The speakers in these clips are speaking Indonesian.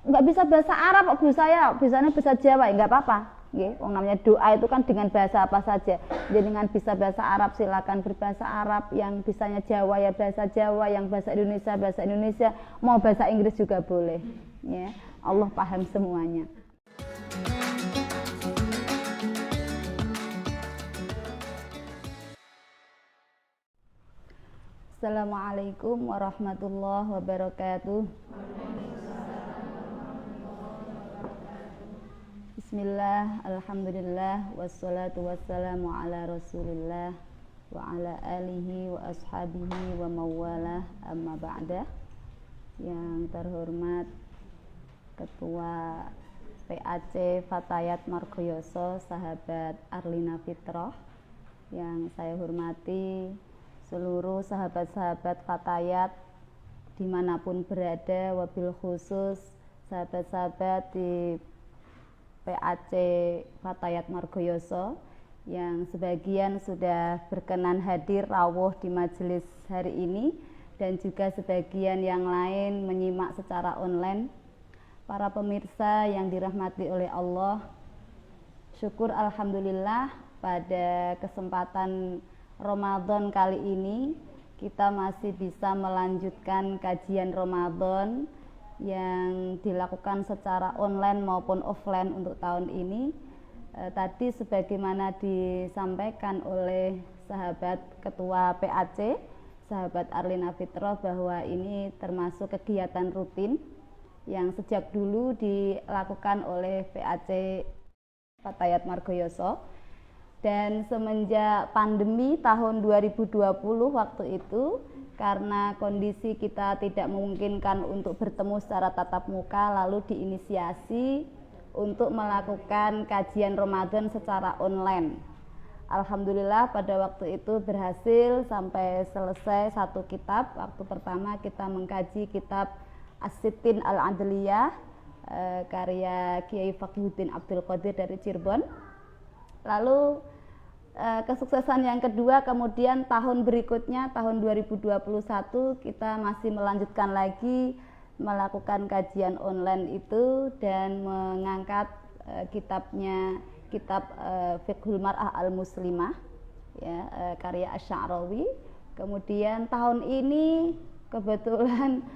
nggak bisa bahasa Arab kok Bu, saya bisanya bahasa Jawa, ya nggak apa-apa. Nggih, wong namanya doa itu kan dengan bahasa apa saja. Dengan bisa bahasa Arab silakan berbahasa Arab, yang bisanya Jawa ya bahasa Jawa, yang bahasa Indonesia, mau bahasa Inggris juga boleh. Ya, Allah paham semuanya. Assalamualaikum warahmatullahi wabarakatuh. Bismillah, alhamdulillah, wassalatu wassalamu ala rasulillah wa ala alihi wa ashabihi wa mawalah, amma ba'dah. Yang terhormat Ketua PAC Fatayat Margoyoso, sahabat Arlina Fitroh, yang saya hormati seluruh sahabat-sahabat Fatayat dimanapun berada, wabil khusus sahabat-sahabat di PAC Fatayat Margoyoso yang sebagian sudah berkenan hadir rawuh di majelis hari ini, dan juga sebagian yang lain menyimak secara online. Para pemirsa yang dirahmati oleh Allah, syukur alhamdulillah pada kesempatan Ramadan kali ini kita masih bisa melanjutkan kajian Ramadan yang dilakukan secara online maupun offline untuk tahun ini. Tadi sebagaimana disampaikan oleh sahabat Ketua PAC, sahabat Arlina Fitroh, bahwa ini termasuk kegiatan rutin yang sejak dulu dilakukan oleh PAC Fatayat Margoyoso. Dan semenjak pandemi tahun 2020 waktu itu, karena kondisi kita tidak memungkinkan untuk bertemu secara tatap muka, lalu diinisiasi untuk melakukan kajian Ramadan secara online. Alhamdulillah pada waktu itu berhasil sampai selesai satu kitab. Waktu pertama kita mengkaji kitab As-Sittin Al-Adliyah karya Kiai Fakhruddin Abdul Qadir dari Cirebon. Lalu kesuksesan yang kedua, kemudian tahun berikutnya tahun 2021 kita masih melanjutkan lagi melakukan kajian online itu dan mengangkat kitab Fiqhul Mar'ah Al-Muslimah ya, karya Asy-Sya'rawi. Kemudian tahun ini kebetulan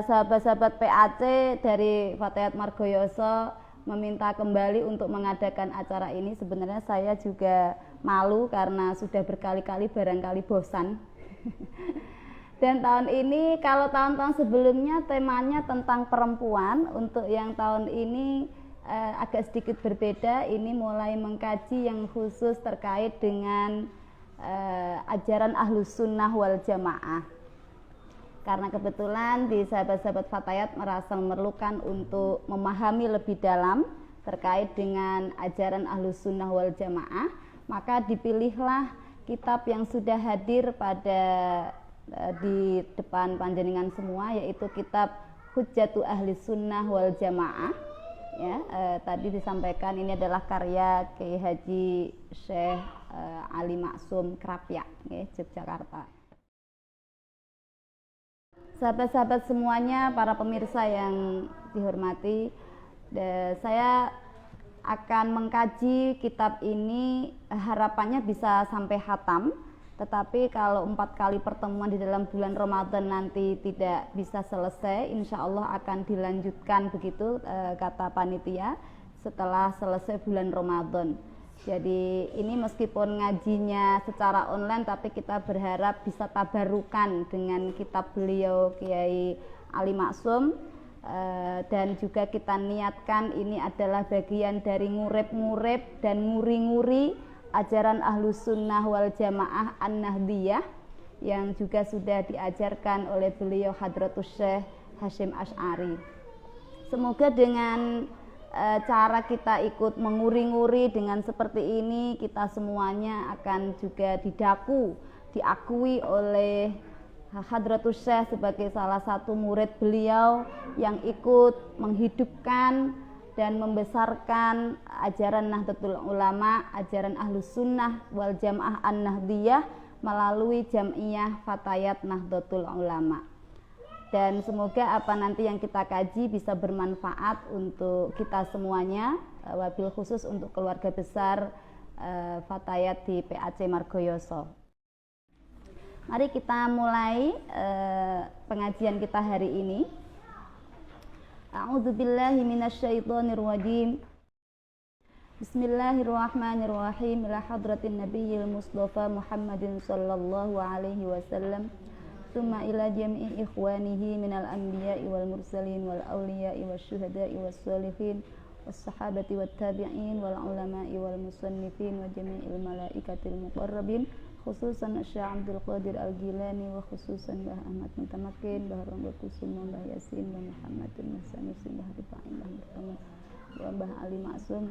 sahabat-sahabat PAC dari Fatayat Margoyoso meminta kembali untuk mengadakan acara ini. Sebenarnya saya juga malu karena sudah berkali-kali barangkali bosan. Dan tahun ini, kalau tahun-tahun sebelumnya temanya tentang perempuan, untuk yang tahun ini agak sedikit berbeda. Ini mulai mengkaji yang khusus terkait dengan ajaran Ahlus Sunnah wal Jamaah. Karena kebetulan di sahabat-sahabat Fatayat merasa memerlukan untuk memahami lebih dalam terkait dengan ajaran Ahlus Sunnah wal Jamaah, maka dipilihlah kitab yang sudah hadir pada di depan panjenengan semua, yaitu kitab Hujjatu Ahli Sunnah wal Jamaah. Ya, tadi disampaikan ini adalah karya Kiai Haji Syekh Ali Maksum Krapyak, Yogyakarta. Sahabat-sahabat semuanya, para pemirsa yang dihormati, saya akan mengkaji kitab ini, harapannya bisa sampai khatam. Tetapi kalau 4 kali pertemuan di dalam bulan Ramadan nanti tidak bisa selesai, insya Allah akan dilanjutkan begitu kata panitia setelah selesai bulan Ramadan. Jadi ini meskipun ngajinya secara online, tapi kita berharap bisa tabarukan dengan kitab beliau Kiai Ali Maksum, dan juga kita niatkan ini adalah bagian dari ngurep-ngurep dan nguri-nguri ajaran Ahlus Sunnah wal Jamaah An-Nahdiyah yang juga sudah diajarkan oleh beliau Hadratus Syekh Hasyim Asy'ari. Semoga dengan cara kita ikut menguri-nguri dengan seperti ini, kita semuanya akan juga diakui oleh Hadratus Syekh sebagai salah satu murid beliau yang ikut menghidupkan dan membesarkan ajaran Nahdlatul Ulama, ajaran Ahlus Sunnah wal Jamaah An-Nahdiyah melalui Jam'iyah Fatayat Nahdlatul Ulama. dan semoga apa nanti yang kita kaji bisa bermanfaat untuk kita semuanya, wabil khusus untuk keluarga besar Fatayat di PAC Margoyoso. Mari kita mulai pengajian kita hari ini. A'udzubillahi minasyaitonirrajim. Bismillahirrahmanirrahim. Ila hadratin nabiyil mustafa Muhammadin sallallahu alaihi wasallam. Tsumma ila jami'i ikhwanihi minal anbiya'i wal mursalin wal awliya'i wasyuhada'i wassalihin wassahabati wattabi'in wal ulama'i wal musannifin wa jami'il malaikatil muqarrabin, khususan Syekh Abdul Qadir Al-Jilani wa khususan Mbah Ahmad Mutamakin, Mbah Ronggo Kusuma, Mbah Yasin, Mbah Muhammadun Sanusi, Mbah Rifa'in, Mbah Murtamad, Mbah Ali Ma'sum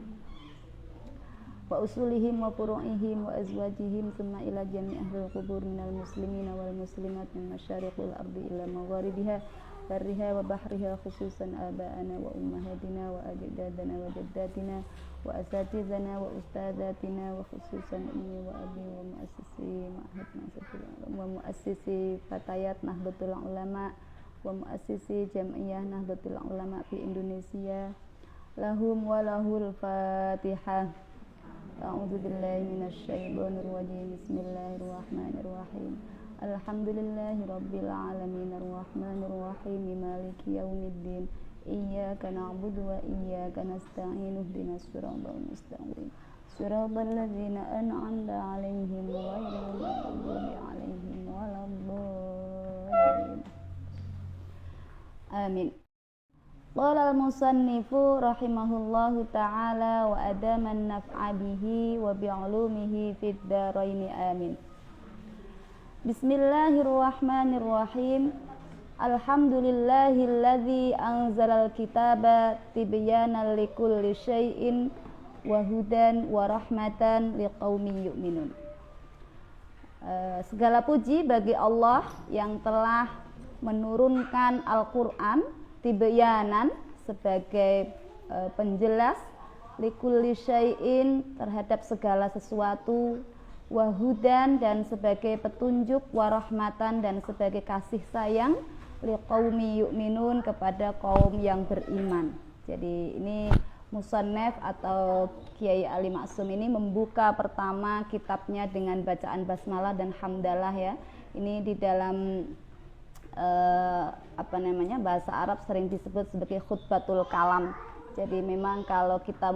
wa usulihim wa furu'ihim wa azwajihim, summa ila jami' ahlul qubur minal muslimina wal muslimat min masyariqil ardi ila magharibiha barriha wa bahriha, khususan aba'ana wa ummahatina wa ajdadana wa jaddatina wa asatizana wa ustadatina wa khususan ummi wa abi wa muassisi Fatayat Nahdlatul Ulama wa muassisi Jam'iyah Nahdlatul Ulama fi Indonesia. Lahum wa lahul Fatihah. A'udzu billahi minasyaitonir rajim. Bismillahirrahmanirrahim. Alhamdulillahi rabbil alamin arrahmanir rahim maliki yaumiddin. Iyyaka na'budu wa iyyaka nasta'in. Ihdinas siratal mustaqim. Siratal ladzina an'amta 'alaihim ghairil maghdubi 'alaihim waladdallin. Amin. Qala al-musannifu rahimahullahu ta'ala wa adaman naf'a bihi wa bi'ulumihi fid dharaini amin. Bismillahirrahmanirrahim. Alhamdulillahilladzi anzalal kitaba tibyanan likulli syai'in wa hudan wa rahmatan liqaumin yu'minun. Segala puji bagi Allah yang telah menurunkan Al-Qur'an tibyanan sebagai penjelas, likulli syai'in terhadap segala sesuatu, wahudan dan sebagai petunjuk, warahmatan dan sebagai kasih sayang, liqaumi yu'minun kepada kaum yang beriman. Jadi ini musannaf atau Kiai Ali Ma'sum ini membuka pertama kitabnya dengan bacaan basmalah dan hamdalah ya. Ini di dalam bahasa Arab sering disebut sebagai khutbatul kalam. Jadi memang kalau kita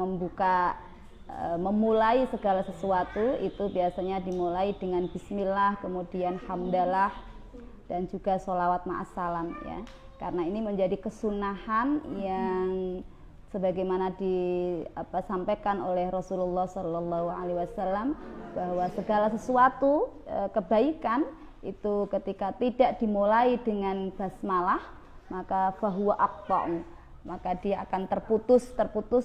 memulai segala sesuatu itu biasanya dimulai dengan bismillah, kemudian hamdalah dan juga sholawat ma'assalam ya. Karena ini menjadi kesunahan yang sebagaimana disampaikan oleh Rasulullah Shallallahu Alaihi Wasallam bahwa segala sesuatu kebaikan itu ketika tidak dimulai dengan basmalah maka fahuwa aqta'u, maka dia akan terputus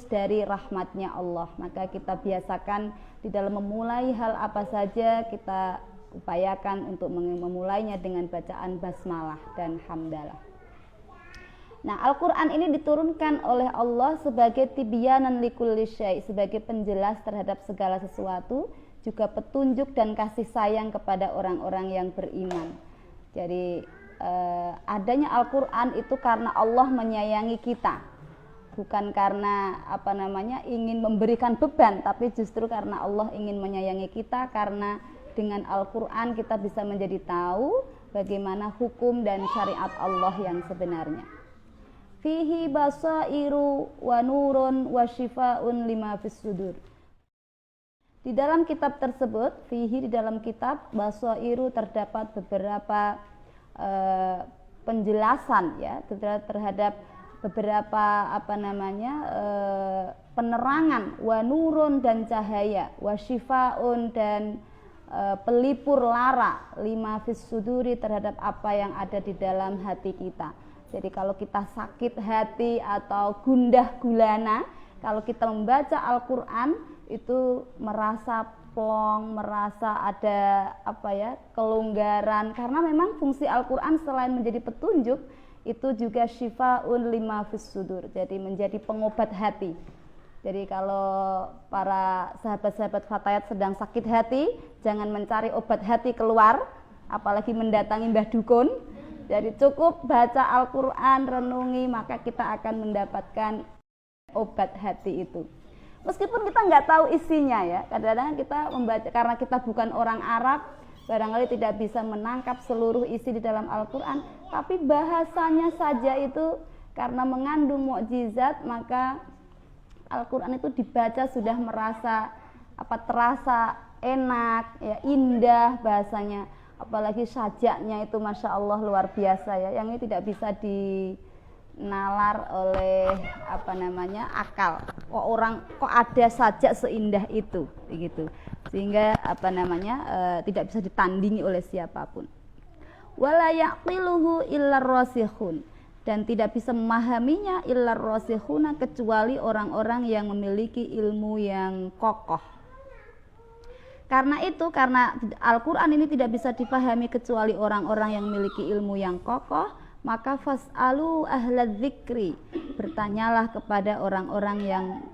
dari rahmatnya Allah. Maka kita biasakan di dalam memulai hal apa saja kita upayakan untuk memulainya dengan bacaan basmalah dan hamdalah. Nah, Al-Quran ini diturunkan oleh Allah sebagai tibyanan likulli syai', sebagai penjelas terhadap segala sesuatu, juga petunjuk dan kasih sayang kepada orang-orang yang beriman. Jadi adanya Al-Quran itu karena Allah menyayangi kita, bukan karena ingin memberikan beban, tapi justru karena Allah ingin menyayangi kita. Karena dengan Al-Quran kita bisa menjadi tahu bagaimana hukum dan syariat Allah yang sebenarnya. Fihi basairu wa nurun wa shifaun lima fis sudur. Di dalam kitab tersebut, di dalam kitab basairu terdapat beberapa penjelasan ya terhadap beberapa penerangan, wa nurun dan cahaya, wa shifaun dan pelipur lara, lima fis suduri terhadap apa yang ada di dalam hati kita. Jadi kalau kita sakit hati atau gundah gulana, kalau kita membaca Al-Quran itu merasa plong, merasa ada kelonggaran, karena memang fungsi Al-Quran selain menjadi petunjuk itu juga syifaun lima fis sudur, jadi menjadi pengobat hati. Jadi kalau para sahabat-sahabat Fatayat sedang sakit hati, jangan mencari obat hati keluar, apalagi mendatangi Mbah Dukun, Jadi cukup baca Al-Quran, renungi, maka kita akan mendapatkan obat hati itu. Meskipun kita nggak tahu isinya ya, kadang-kadang kita membaca karena kita bukan orang Arab, barangkali tidak bisa menangkap seluruh isi di dalam Al-Quran, tapi bahasanya saja itu karena mengandung mukjizat, maka Al-Quran itu dibaca sudah terasa enak, ya, indah bahasanya, apalagi sajaknya itu masya Allah luar biasa ya, yang ini tidak bisa dinalar oleh akal. Kok ada sajak seindah itu, begitu, sehingga tidak bisa ditandingi oleh siapapun. Wala yaqiluhu illar rasikhun, dan tidak bisa memahaminya illar rasikhuna kecuali orang-orang yang memiliki ilmu yang kokoh. Karena Al-Quran ini tidak bisa dipahami kecuali orang-orang yang memiliki ilmu yang kokoh, maka fas'alu ahlal dzikri, bertanyalah kepada orang-orang yang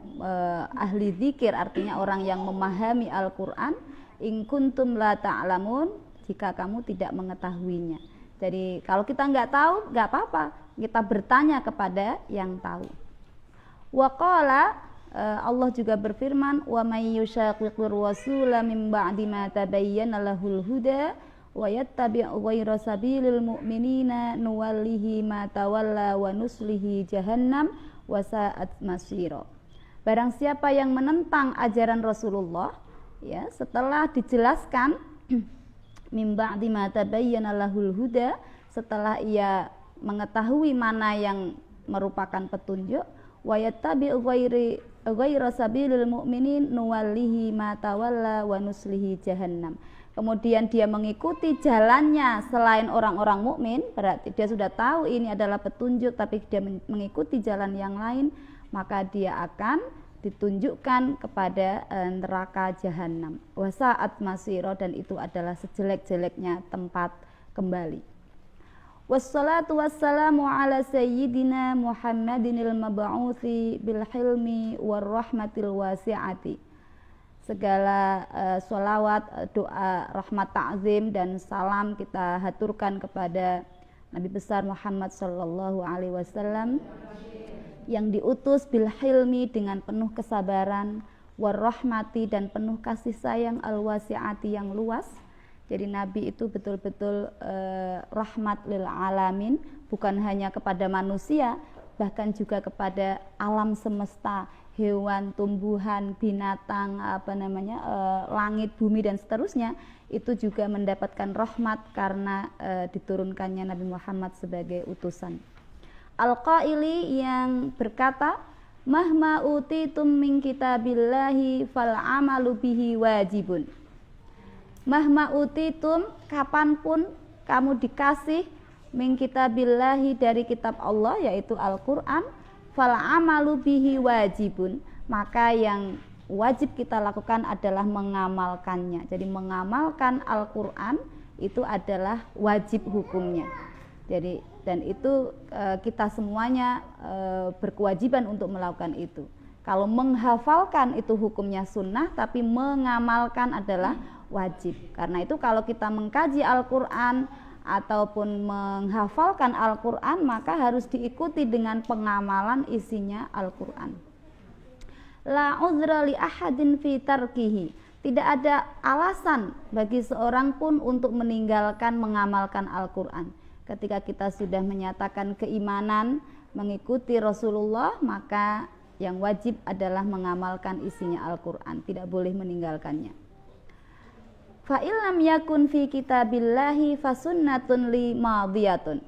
ahli zikir, artinya orang yang memahami Al-Quran, in kuntum la ta'lamun, jika kamu tidak mengetahuinya. Jadi kalau kita nggak tahu, nggak apa-apa, kita bertanya kepada yang tahu. Wa qala, Allah juga berfirman, wa may yushaqiqir rasula min ba'di ma tabayyana lahul huda wa yattabi' ghayra sabilil mu'minina nuwallihi ma tawalla wa nuslihi jahannam wa sa'at masira. Barang siapa yang menentang ajaran Rasulullah, ya, setelah dijelaskan min ba'di ma tabayyana lahul huda, setelah ia mengetahui mana yang merupakan petunjuk, wa yattabi' ghayra sabilil mu'minin nuwallihi ma tawalla wa nuslihi jahannam. Kemudian dia mengikuti jalannya selain orang-orang mukmin, berarti dia sudah tahu ini adalah petunjuk, tapi dia mengikuti jalan yang lain, maka dia akan ditunjukkan kepada neraka jahanam. Wa sa'at masira, dan itu adalah sejelek-jeleknya tempat kembali. Wassalatu wassalamu ala sayyidina Muhammadinil mab'uthi bil hilmi war rahmatil wasi'ati. Segala sholawat, doa, rahmat, ta'zim dan salam kita haturkan kepada Nabi besar Muhammad sallallahu alaihi wasallam yang diutus bil hilmi, dengan penuh kesabaran, war rahmati, dan penuh kasih sayang, al wasi'ati, yang luas. Jadi Nabi itu betul-betul rahmat lil alamin, bukan hanya kepada manusia, bahkan juga kepada alam semesta, hewan, tumbuhan, binatang, langit, bumi dan seterusnya. Itu juga mendapatkan rahmat karena diturunkannya Nabi Muhammad sebagai utusan. Al-Qaili, yang berkata, mahma utitum min kitabillahi fal amalu bihi wajibun. Mahma utitum, kapanpun kamu dikasih, min kitabillahi, dari kitab Allah yaitu Al-Quran, fal amalu bihi wajibun, maka yang wajib kita lakukan adalah mengamalkannya. Jadi mengamalkan Al-Quran itu adalah wajib hukumnya. Jadi dan itu kita semuanya berkewajiban untuk melakukan itu. Kalau menghafalkan itu hukumnya sunnah, tapi mengamalkan adalah wajib. Karena itu kalau kita mengkaji Al-Quran ataupun menghafalkan Al-Quran, maka harus diikuti dengan pengamalan isinya Al-Quran. La uzra li ahadin fi tarkihi, tidak ada alasan bagi seorang pun untuk meninggalkan mengamalkan Al-Quran. Ketika kita sudah menyatakan keimanan mengikuti Rasulullah, maka yang wajib adalah mengamalkan isinya Al-Quran, tidak boleh meninggalkannya. Fa illam yakun fi kitabillahi fasunnatun li madiyatun.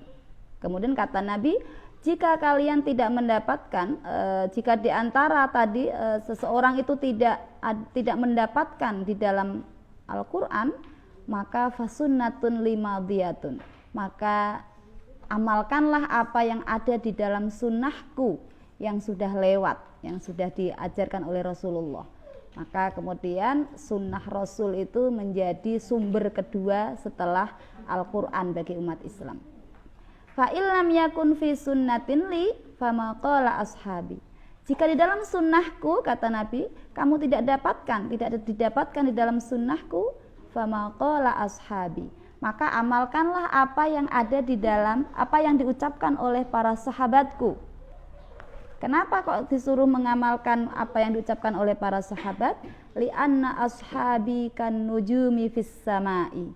Kemudian kata Nabi, jika kalian tidak mendapatkan, jika di antara tadi seseorang itu tidak mendapatkan di dalam Al-Quran, maka fasunnatun li madiyatun, maka amalkanlah apa yang ada di dalam sunnahku yang sudah lewat, yang sudah diajarkan oleh Rasulullah. Maka kemudian sunnah Rasul itu menjadi sumber kedua setelah Al-Quran bagi umat Islam. Fa illam yakun fi sunnatin li fama qala ashabi. Jika di dalam sunnahku, kata Nabi, kamu tidak didapatkan di dalam sunnahku, fama qala ashabi, maka amalkanlah apa yang ada di dalam apa yang diucapkan oleh para sahabatku. Kenapa kok disuruh mengamalkan apa yang diucapkan oleh para sahabat? Li'anna ashabi kan nujumi fis samai.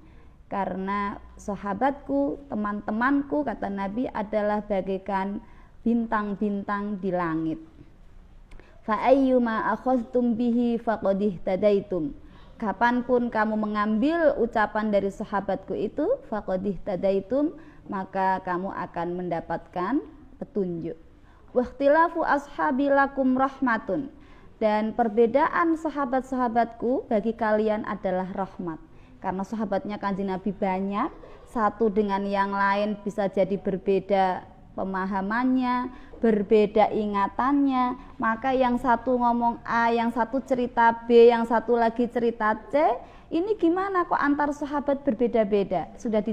Karena sahabatku, teman-temanku, kata Nabi, adalah bagaikan bintang-bintang di langit. Fa ayyuma akhadhtum bihi faqad ihtadaitum. Kapanpun kamu mengambil ucapan dari sahabatku itu, faqad ihtadaitum, maka kamu akan mendapatkan petunjuk. Wakhtilafu ashabi lakum rahmatun, dan perbedaan sahabat-sahabatku bagi kalian adalah rahmat. Karena sahabatnya Kanjeng Nabi banyak, satu dengan yang lain bisa jadi berbeda pemahamannya, berbeda ingatannya, maka yang satu ngomong A, yang satu cerita B, yang satu lagi cerita C. Ini gimana kok antar sahabat berbeda-beda? Sudah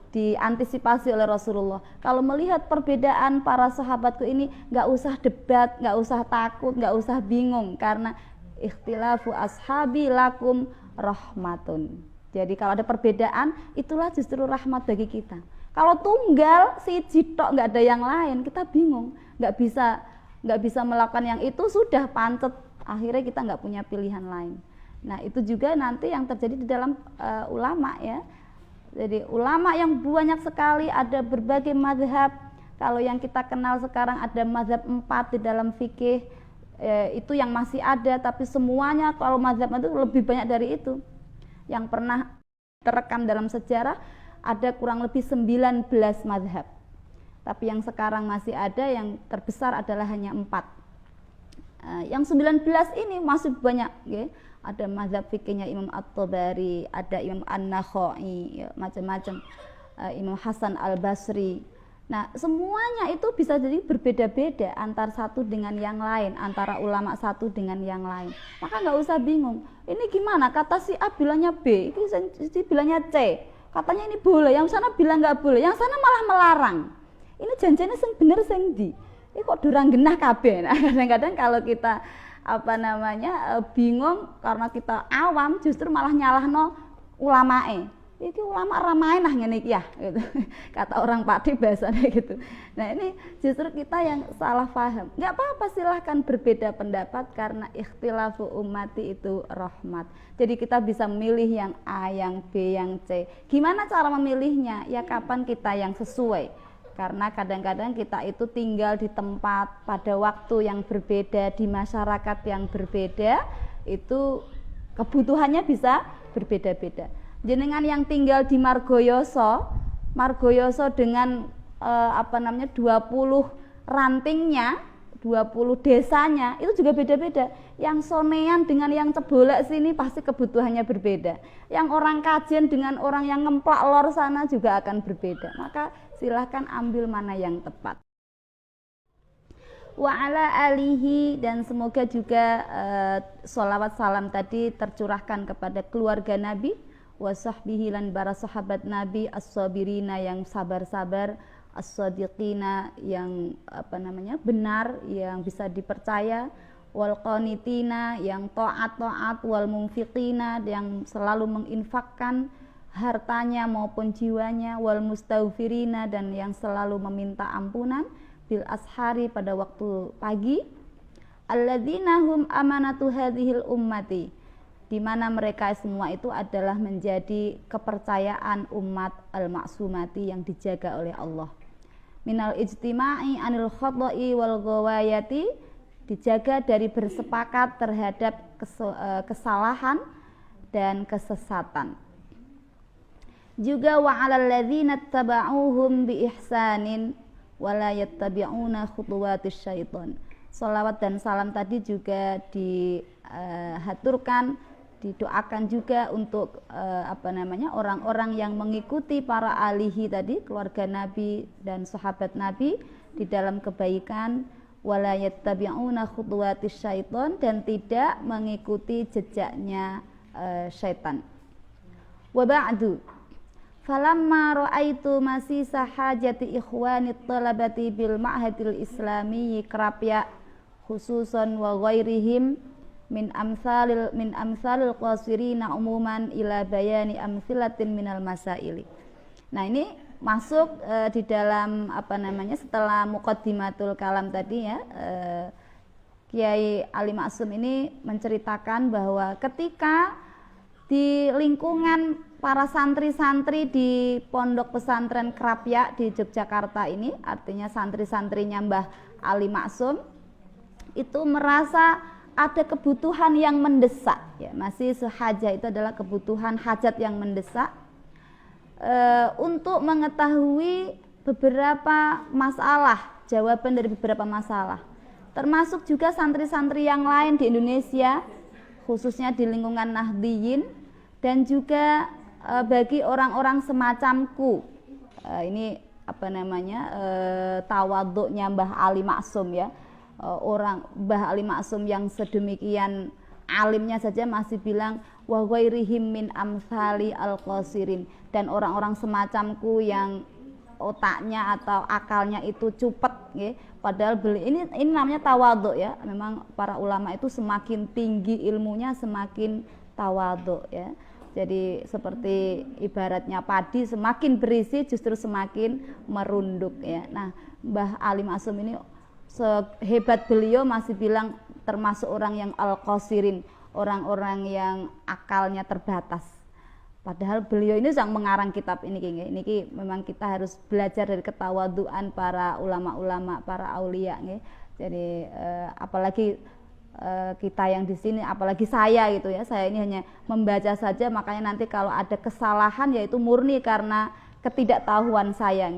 diantisipasi oleh Rasulullah. Kalau melihat perbedaan para sahabatku ini, nggak usah debat, nggak usah takut, nggak usah bingung, karena ikhtilafu ashabi lakum rahmatun. Jadi kalau ada perbedaan, itulah justru rahmat bagi kita. Kalau tunggal si jitok, nggak ada yang lain, kita bingung, nggak bisa melakukan yang itu, sudah pancet, akhirnya kita nggak punya pilihan lain. Nah itu juga nanti yang terjadi di dalam ulama ya. Jadi ulama yang banyak sekali, ada berbagai mazhab. Kalau yang kita kenal sekarang ada mazhab 4 di dalam fikih, itu yang masih ada, tapi semuanya kalau mazhab itu lebih banyak dari itu. Yang pernah terekam dalam sejarah ada kurang lebih 19 mazhab. Tapi yang sekarang masih ada, yang terbesar adalah hanya 4. Yang 19 ini masih banyak ya. Ada mazhab fikihnya Imam At-Tabari, ada Imam An-Nakhai, ya, macam-macam, Imam Hasan Al-Basri. Nah semuanya itu bisa jadi berbeda-beda antar satu dengan yang lain, antara ulama satu dengan yang lain. Maka nggak usah bingung, ini gimana, kata si A bilangnya B, si bilangnya C, katanya ini boleh, yang sana bilang nggak boleh, yang sana malah melarang. Ini janjinya sing bener sing di, ini kok durang genah kabeh. Nah, kadang-kadang kalau kita bingung karena kita awam, justru malah nyalahno ulamae. Iki ulama ramain lah ngene iki ya gitu. Kata orang Pati bahasanya gitu. Nah, ini justru kita yang salah paham. Enggak apa-apa, silahkan berbeda pendapat, karena ikhtilafu ummati itu rahmat. Jadi kita bisa memilih yang A, yang B, yang C. Gimana cara memilihnya? Ya kapan kita yang sesuai. Karena kadang-kadang kita itu tinggal di tempat pada waktu yang berbeda, di masyarakat yang berbeda, itu kebutuhannya bisa berbeda-beda. Jenengan yang tinggal di Margoyoso dengan 20 rantingnya, 20 desanya, itu juga beda-beda. Yang Sonean dengan yang Cebolak sini pasti kebutuhannya berbeda. Yang orang Kajen dengan orang yang Ngemplak Lor sana juga akan berbeda. Maka silahkan ambil mana yang tepat. Wa ala alihi, dan semoga juga sholawat salam tadi tercurahkan kepada keluarga Nabi, wa sahbihi lan para sahabat Nabi, as-sabirina yang sabar-sabar, as-sadiqina yang benar, yang bisa dipercaya, wal qanitina yang taat-taat, wal munfiqina yang selalu menginfakkan hartanya maupun jiwanya, wal mustaghfirina dan yang selalu meminta ampunan, bil ashari pada waktu pagi, alladzina hum amanatu hadhil ummati, di mana mereka semua itu adalah menjadi kepercayaan umat al-maksumati yang dijaga oleh Allah. Minal ijtima'i anil khata'i wal ghawayati, dijaga dari bersepakat terhadap kesalahan dan kesesatan. Juga wa 'alal ladzina tabauhum bi ihsanin wa la yattabi'una khutuwatis syaiton. Shalawat dan salam tadi juga dihaturkan, didoakan juga untuk orang-orang yang mengikuti para alihi tadi, keluarga Nabi dan sahabat Nabi di dalam kebaikan, wala yattabi'una khutuwatis syaiton, dan tidak mengikuti jejaknya syaitan. Wa ba'du, falamma ra'aitu masisa hajati ikhwani talabati bil ma'hadil islami krapya khususan wa ghairihim min amsalil qasirina umuman ila bayani amsilatin minal masaili. Nah, ini masuk di dalam setelah muqaddimatul kalam tadi ya, Kiai Ali Maksum ini menceritakan bahwa ketika di lingkungan para santri-santri di Pondok Pesantren Krapyak di Yogyakarta ini, artinya santri-santrinya Mbah Ali Maksum itu merasa ada kebutuhan yang mendesak ya, masih sehaja, itu adalah kebutuhan hajat yang mendesak untuk mengetahui beberapa masalah, jawaban dari beberapa masalah, termasuk juga santri-santri yang lain di Indonesia, khususnya di lingkungan Nahdliyin, dan juga bagi orang-orang semacamku. Ini tawaduknya Mbah Ali Maksum ya, orang Mbah Ali Maksum yang sedemikian alimnya saja masih bilang wa ghairihim min amsali al-qasirin, dan orang-orang semacamku yang otaknya atau akalnya itu cupet ya. Padahal ini namanya tawaduk ya. Memang para ulama itu semakin tinggi ilmunya semakin tawaduk ya. Jadi seperti ibaratnya padi semakin berisi justru semakin merunduk ya. Nah, Mbah Ali Maksum ini sehebat beliau masih bilang termasuk orang yang al-qasirin, orang-orang yang akalnya terbatas. Padahal beliau ini sedang mengarang kitab ini, ini memang kita harus belajar dari ketawaduan para ulama-ulama, para aulia. Jadi apalagi kita yang di sini, apalagi saya gitu ya, saya ini hanya membaca saja, makanya nanti kalau ada kesalahan yaitu murni karena ketidaktahuan saya.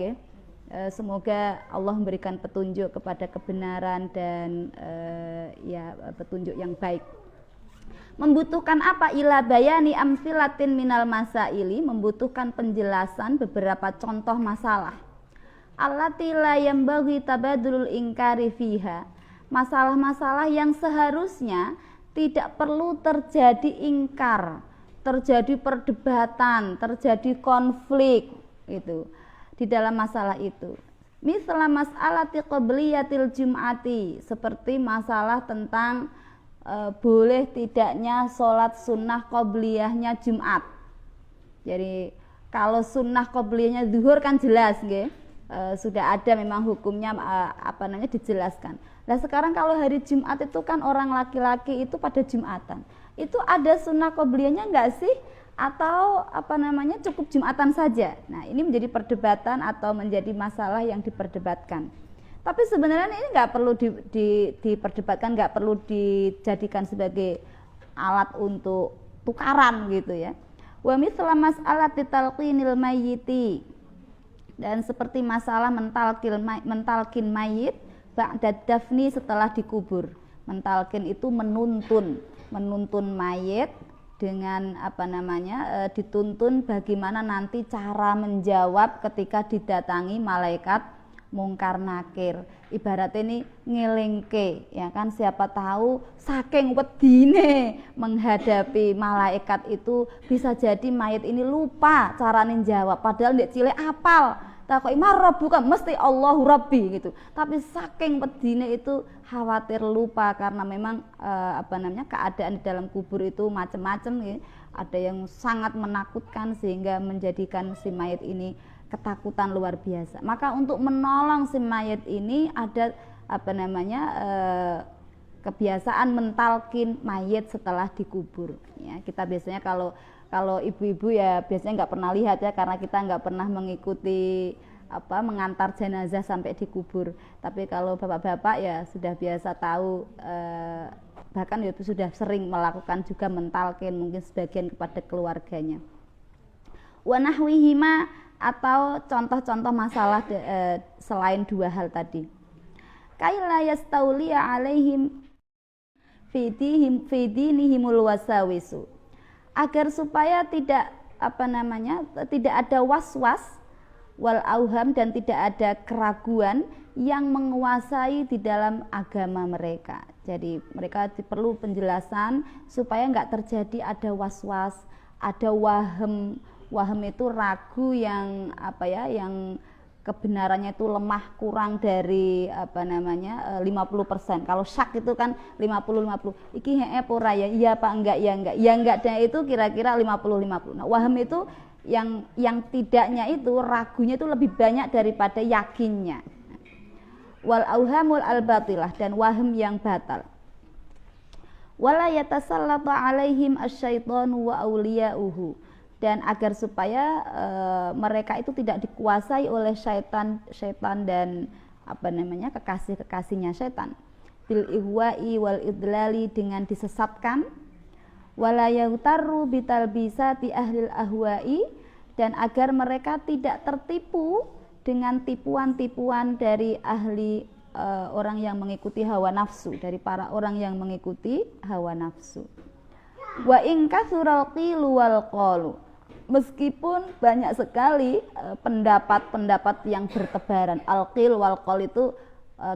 Semoga Allah memberikan petunjuk kepada kebenaran dan petunjuk yang baik. Membutuhkan apa? Ila bayani amsilatin minal masaili, membutuhkan penjelasan beberapa contoh masalah. Allati la yambaghi tabadulul ingkari fiha, masalah-masalah yang seharusnya tidak perlu terjadi ingkar, terjadi perdebatan, terjadi konflik itu di dalam masalah itu. Misal mas'alati qabliyatil jum'ati, seperti masalah tentang boleh tidaknya sholat sunnah qobliyahnya Jumat. Jadi kalau sunnah qobliyahnya zuhur kan jelas sudah ada memang hukumnya dijelaskan. Nah sekarang kalau hari Jumat itu kan orang laki-laki itu pada Jumatan, itu ada sunnah qobliyahnya enggak sih? Atau cukup Jumatan saja? Nah ini menjadi perdebatan atau menjadi masalah yang diperdebatkan. Tapi sebenarnya ini nggak perlu diperdebatkan, nggak perlu dijadikan sebagai alat untuk tukaran gitu ya. Wa mithla mas'alati talqinil mayyiti, dan seperti masalah mentalkin mayit ba'da dafni, setelah dikubur. Mentalkin itu menuntun mayit dengan dituntun bagaimana nanti cara menjawab ketika didatangi malaikat mungkar nakir. Ibarat ini ngelingke ya kan, siapa tahu saking wedine menghadapi malaikat itu bisa jadi mayit ini lupa caranya jawab, padahal ndek cilik apal takoki marabbuka mesti Allahu Rabbi gitu, tapi saking wedine itu khawatir lupa karena memang keadaan di dalam kubur itu macam-macam ya. Ada yang sangat menakutkan sehingga menjadikan si mayit ini ketakutan luar biasa. Maka untuk menolong si mayit ini ada kebiasaan mentalkin mayit setelah dikubur ya. Kita biasanya kalau ibu-ibu ya biasanya nggak pernah lihat ya, karena kita nggak pernah mengikuti mengantar jenazah sampai dikubur. Tapi kalau bapak-bapak ya sudah biasa tahu, bahkan itu sudah sering melakukan juga mentalkin, mungkin sebagian kepada keluarganya. Wa nahwihima, atau contoh-contoh masalah selain dua hal tadi. Kaila yastauliya alaihim fi dinihimul wasawisu, agar supaya tidak ada was-was wal auham, dan tidak ada keraguan yang menguasai di dalam agama mereka. Jadi mereka perlu penjelasan supaya enggak terjadi ada was-was, ada waham itu ragu yang yang kebenarannya itu lemah, kurang dari 50%. Kalau syak itu kan 50-50. Iki hee pora ya, iya apa enggak, ya enggak. Ya enggaknya itu kira-kira 50-50. Nah, waham itu yang tidaknya itu, ragunya itu lebih banyak daripada yakinnya. Wal auhamul al-batilah, dan waham yang batal. Wala yatasallatu alaihim asyaitanu wa awliya'uhu, dan agar supaya mereka itu tidak dikuasai oleh syaitan dan kekasih-kekasihnya syaitan, bil ihwa'i wal idlali, dengan disesatkan, wala yaghtarru bitalbisati ahlil ahwa'i, dan agar mereka tidak tertipu dengan tipuan-tipuan dari ahli orang yang mengikuti hawa nafsu, dari para orang yang mengikuti hawa nafsu. Wa in kathural qilu wal qalu, meskipun banyak sekali pendapat-pendapat yang bertebaran. Al-qil wal qal itu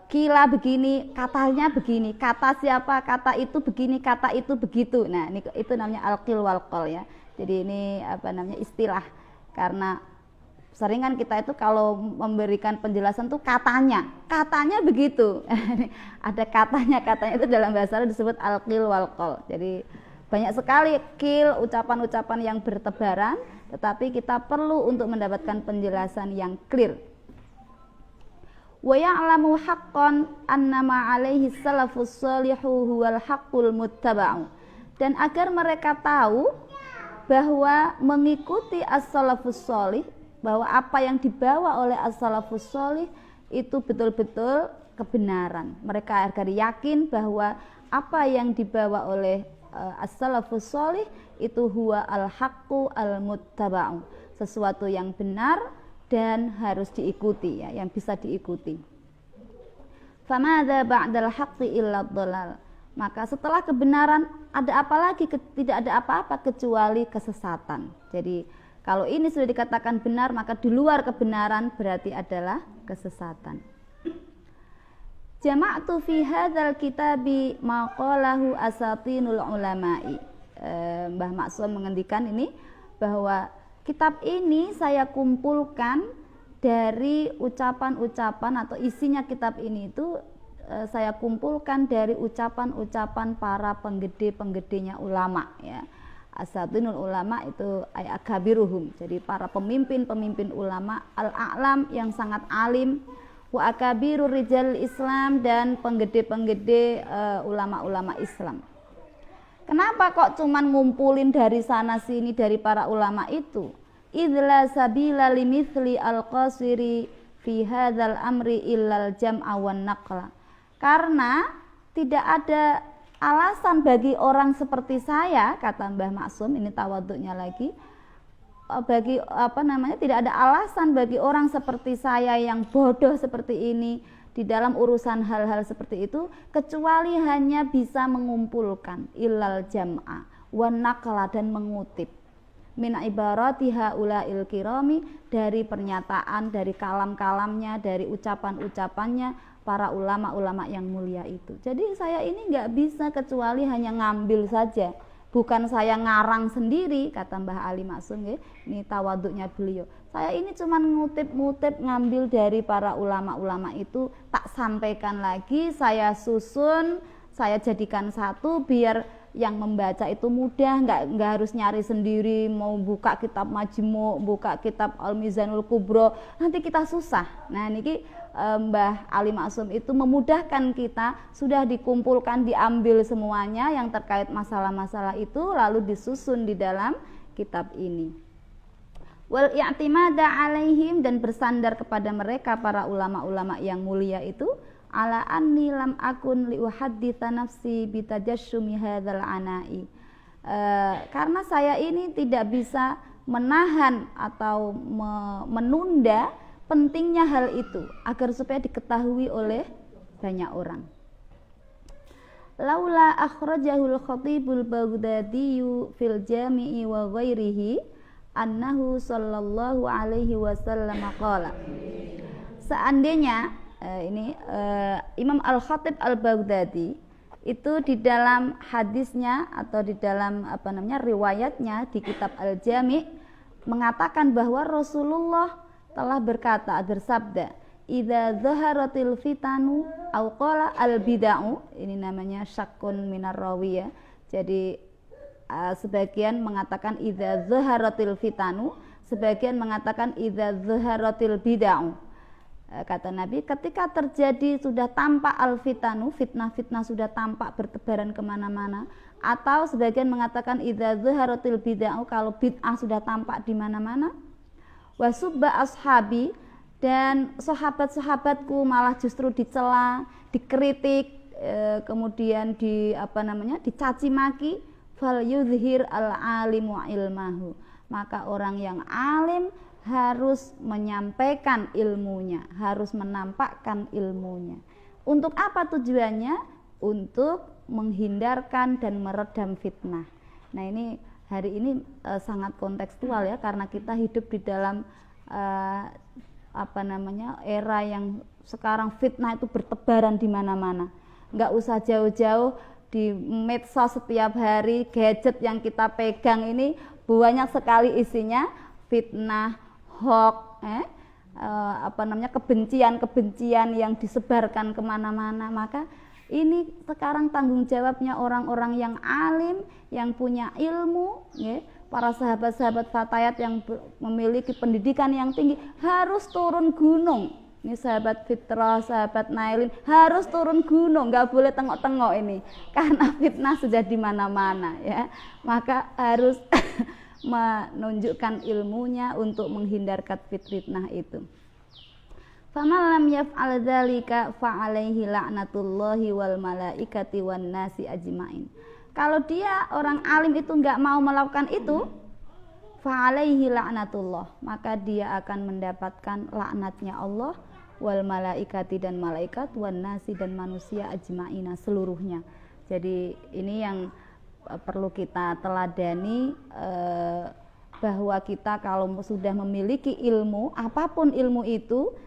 kila begini, katanya begini, kata siapa, kata itu begini, kata itu begitu. Nah, itu namanya al-qil wal qal ya. Jadi ini istilah, karena seringan kita itu kalau memberikan penjelasan tuh katanya begitu. Ada katanya itu dalam bahasa Arab disebut al-qil wal qal. Jadi banyak sekali qil, ucapan-ucapan yang bertebaran, tetapi kita perlu untuk mendapatkan penjelasan yang clear. Wa ya'lamu haqqan annama 'alaihi salafus shalihu huwal haqqul muttaba'u, dan agar mereka tahu bahwa mengikuti as-salafus shalih, bahwa apa yang dibawa oleh as-salafus shalih itu betul-betul kebenaran. Mereka agar yakin bahwa apa yang dibawa oleh as-salafus shalih itu huwa al-haqqu al-muttaba'u, sesuatu yang benar dan harus diikuti ya, yang bisa diikuti. Famadza ba'dal haqqi illa dhalal, maka setelah kebenaran ada apa lagi? Tidak ada apa-apa kecuali kesesatan. Jadi kalau ini sudah dikatakan benar, maka di luar kebenaran berarti adalah kesesatan. Jama'tu fi hadzal kitabi ma qalahu asatinul ulama'i. Mbah Maksum mengendikan ini bahwa kitab ini saya kumpulkan dari ucapan-ucapan, atau isinya kitab ini itu saya kumpulkan dari ucapan-ucapan para penggede-penggedenya ulama ya. Asatinul ulama itu akabiruhum, jadi para pemimpin-pemimpin ulama, al-a'lam yang sangat alim, wa akabiru rijal Islam, dan penggede-penggede ulama-ulama Islam. Kenapa kok cuman ngumpulin dari sana sini dari para ulama itu? Idla sabila limithli al-qasiri fi hadzal amri illal jam'a wan naqla. Karena tidak ada alasan bagi orang seperti saya, kata Mbah Maksum, ini tawaduknya lagi, tidak ada alasan bagi orang seperti saya yang bodoh seperti ini di dalam urusan hal-hal seperti itu, kecuali hanya bisa mengumpulkan illal jam'a wan naqla, dan mengutip min ibarati haula'il kirami, dari pernyataan, dari kalam-kalamnya, dari ucapan-ucapannya para ulama-ulama yang mulia itu. Jadi saya ini nggak bisa kecuali hanya ngambil saja, bukan saya ngarang sendiri, kata Mbah Ali Maksum ya. Ini tawaduknya beliau. Saya ini cuma ngutip-ngutip, ngambil dari para ulama-ulama itu, tak sampaikan lagi, saya susun, saya jadikan satu biar yang membaca itu mudah, nggak harus nyari sendiri, mau buka kitab Majmu', buka kitab Al-Mizanul Kubro, nanti kita susah. Nah niki Mbah Ali Maksum itu memudahkan kita, sudah dikumpulkan, diambil semuanya yang terkait masalah-masalah itu, lalu disusun di dalam kitab ini. Wal i'timada alaihim, dan bersandar kepada mereka para ulama-ulama yang mulia itu, ala anni lam akun li uhadditsa nafsi bitajassumi hadzal ana'i. Karena saya ini tidak bisa menahan atau menunda pentingnya hal itu agar supaya diketahui oleh banyak orang. Laula akhrajahul khatibul Baghdadiyyu fil jami'i wa ghairihi annahu sallallahu alaihi wasallam qala. Seandainya Imam Al-Khatib Al-Baghdadi itu di dalam hadisnya atau di dalam riwayatnya di kitab Al-Jami' mengatakan bahwa Rasulullah telah bersabda, idza zaharatil fitanu au qala al bid'u, ini namanya syakkun minar rawi ya. Jadi sebagian mengatakan idza zaharatil fitanu, sebagian mengatakan idza zaharatil bid'u. Kata Nabi, ketika terjadi sudah tampak al-fitanu, fitnah-fitnah sudah tampak bertebaran kemana-mana, atau sebagian mengatakan idza zaharatil bid'ah, kalau bid'ah sudah tampak di mana-mana, wasubba ashabi, dan sahabat-sahabatku malah justru dicela, dikritik, kemudian dicaci maki, fal yuzhir al-alimu ilmahu, maka orang yang alim harus menyampaikan ilmunya, harus menampakkan ilmunya. Untuk apa tujuannya? Untuk menghindarkan dan meredam fitnah. Nah, ini hari ini sangat kontekstual ya, karena kita hidup di dalam era yang sekarang fitnah itu bertebaran di mana-mana. Nggak usah jauh-jauh, di medsos setiap hari, gadget yang kita pegang ini banyak sekali isinya fitnah, hoax, kebencian yang disebarkan kemana-mana. Maka ini sekarang tanggung jawabnya orang-orang yang alim, yang punya ilmu, ya, para sahabat-sahabat fatayat yang memiliki pendidikan yang tinggi harus turun gunung. Ini sahabat Fitrah, sahabat Nailin harus turun gunung, nggak boleh tengok-tengok ini, karena fitnah sudah di mana-mana ya. Maka harus menunjukkan ilmunya untuk menghindarkan fitnah itu. Faman lam yaf'al dzalika fa 'alaihi la'natullahi wal malaikati wan nasi ajmain. Kalau dia orang alim itu enggak mau melakukan itu, fa 'alaihi la'natullah, maka dia akan mendapatkan laknatnya Allah, wal malaikati dan malaikat, wan nasi dan manusia ajmaina seluruhnya. Jadi ini yang perlu kita teladani, bahwa kita kalau sudah memiliki ilmu, apapun ilmu itu,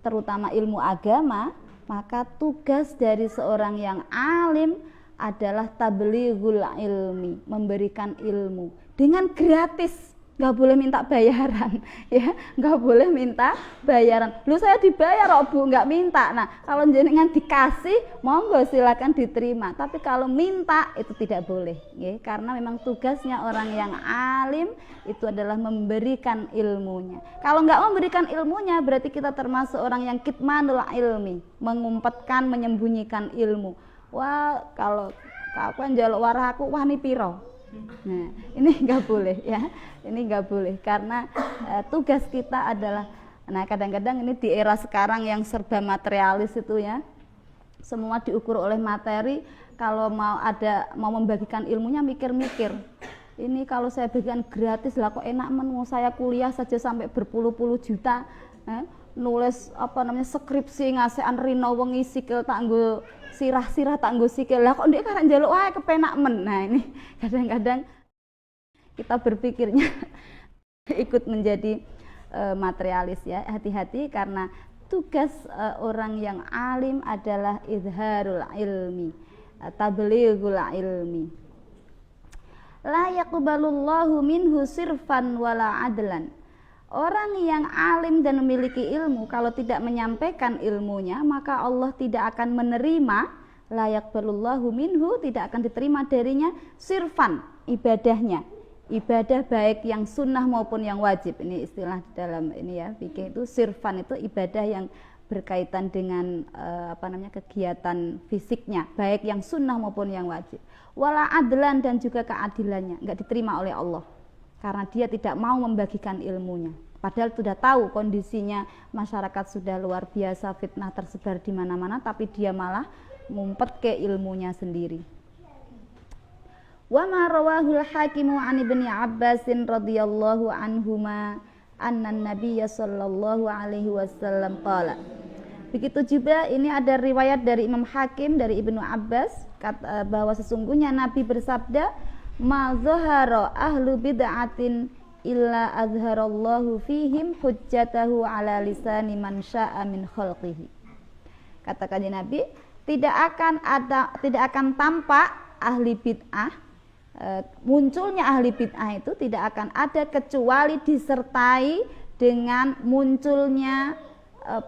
terutama ilmu agama, maka tugas dari seorang yang alim adalah tablighul ilmi, memberikan ilmu dengan gratis. Nggak boleh minta bayaran ya, nggak boleh minta bayaran. Lu saya dibayar kok Bu, nggak minta. Nah, kalau jenengan dikasih monggo silakan diterima, tapi kalau minta itu tidak boleh ya, karena memang tugasnya orang yang alim itu adalah memberikan ilmunya. Kalau nggak memberikan ilmunya berarti kita termasuk orang yang kitmanul ilmi, mengumpetkan, menyembunyikan ilmu. Wah, kalau kapan njaluk warah aku wani piro. Nah, ini nggak boleh ya, ini nggak boleh, karena tugas kita adalah, nah kadang-kadang ini di era sekarang yang serba materialis itu ya, semua diukur oleh materi. Kalau mau membagikan ilmunya mikir-mikir, ini kalau saya bagikan gratis lah kok enak mau saya kuliah saja sampai berpuluh-puluh juta, nulis skripsi ngasean rino wengi sikil tanggo sirah-sirah tanggo sikil lah kok ndek karek njaluk wae kepenak men. Nah, ini kadang-kadang kita berpikirnya ikut menjadi materialis ya. Hati-hati, karena tugas orang yang alim adalah izharul ilmi, tablighul ilmi. La yaqbalullahu minhu sirfan wala adlan. Orang yang alim dan memiliki ilmu, kalau tidak menyampaikan ilmunya, maka Allah tidak akan menerima, la yaqbalullahu minhu, tidak akan diterima darinya sirfan, ibadahnya, ibadah baik yang sunnah maupun yang wajib. Ini istilah di dalam ini ya, fikih itu sirfan itu ibadah yang berkaitan dengan kegiatan fisiknya, baik yang sunnah maupun yang wajib. Wala adlan, dan juga keadilannya enggak diterima oleh Allah, karena dia tidak mau membagikan ilmunya. Padahal sudah tahu kondisinya masyarakat sudah luar biasa, fitnah tersebar di mana-mana, tapi dia malah ngumpet ke ilmunya sendiri. Wa ma rawahul hakimu an ibni Abbasin radhiyallahu anhuma anna nabiyya sallallahu alaihi wasallam qala. Begitu juga ini ada riwayat dari Imam Hakim dari Ibnu Abbas bahwa sesungguhnya Nabi bersabda, ma zahara ahlu bid'atin illa azharallahu fihim hujjatahu ala lisani man syaa min khalqihi. Katakan Nabi, tidak akan tampak ahli bid'ah, munculnya ahli bid'ah itu tidak akan ada kecuali disertai dengan munculnya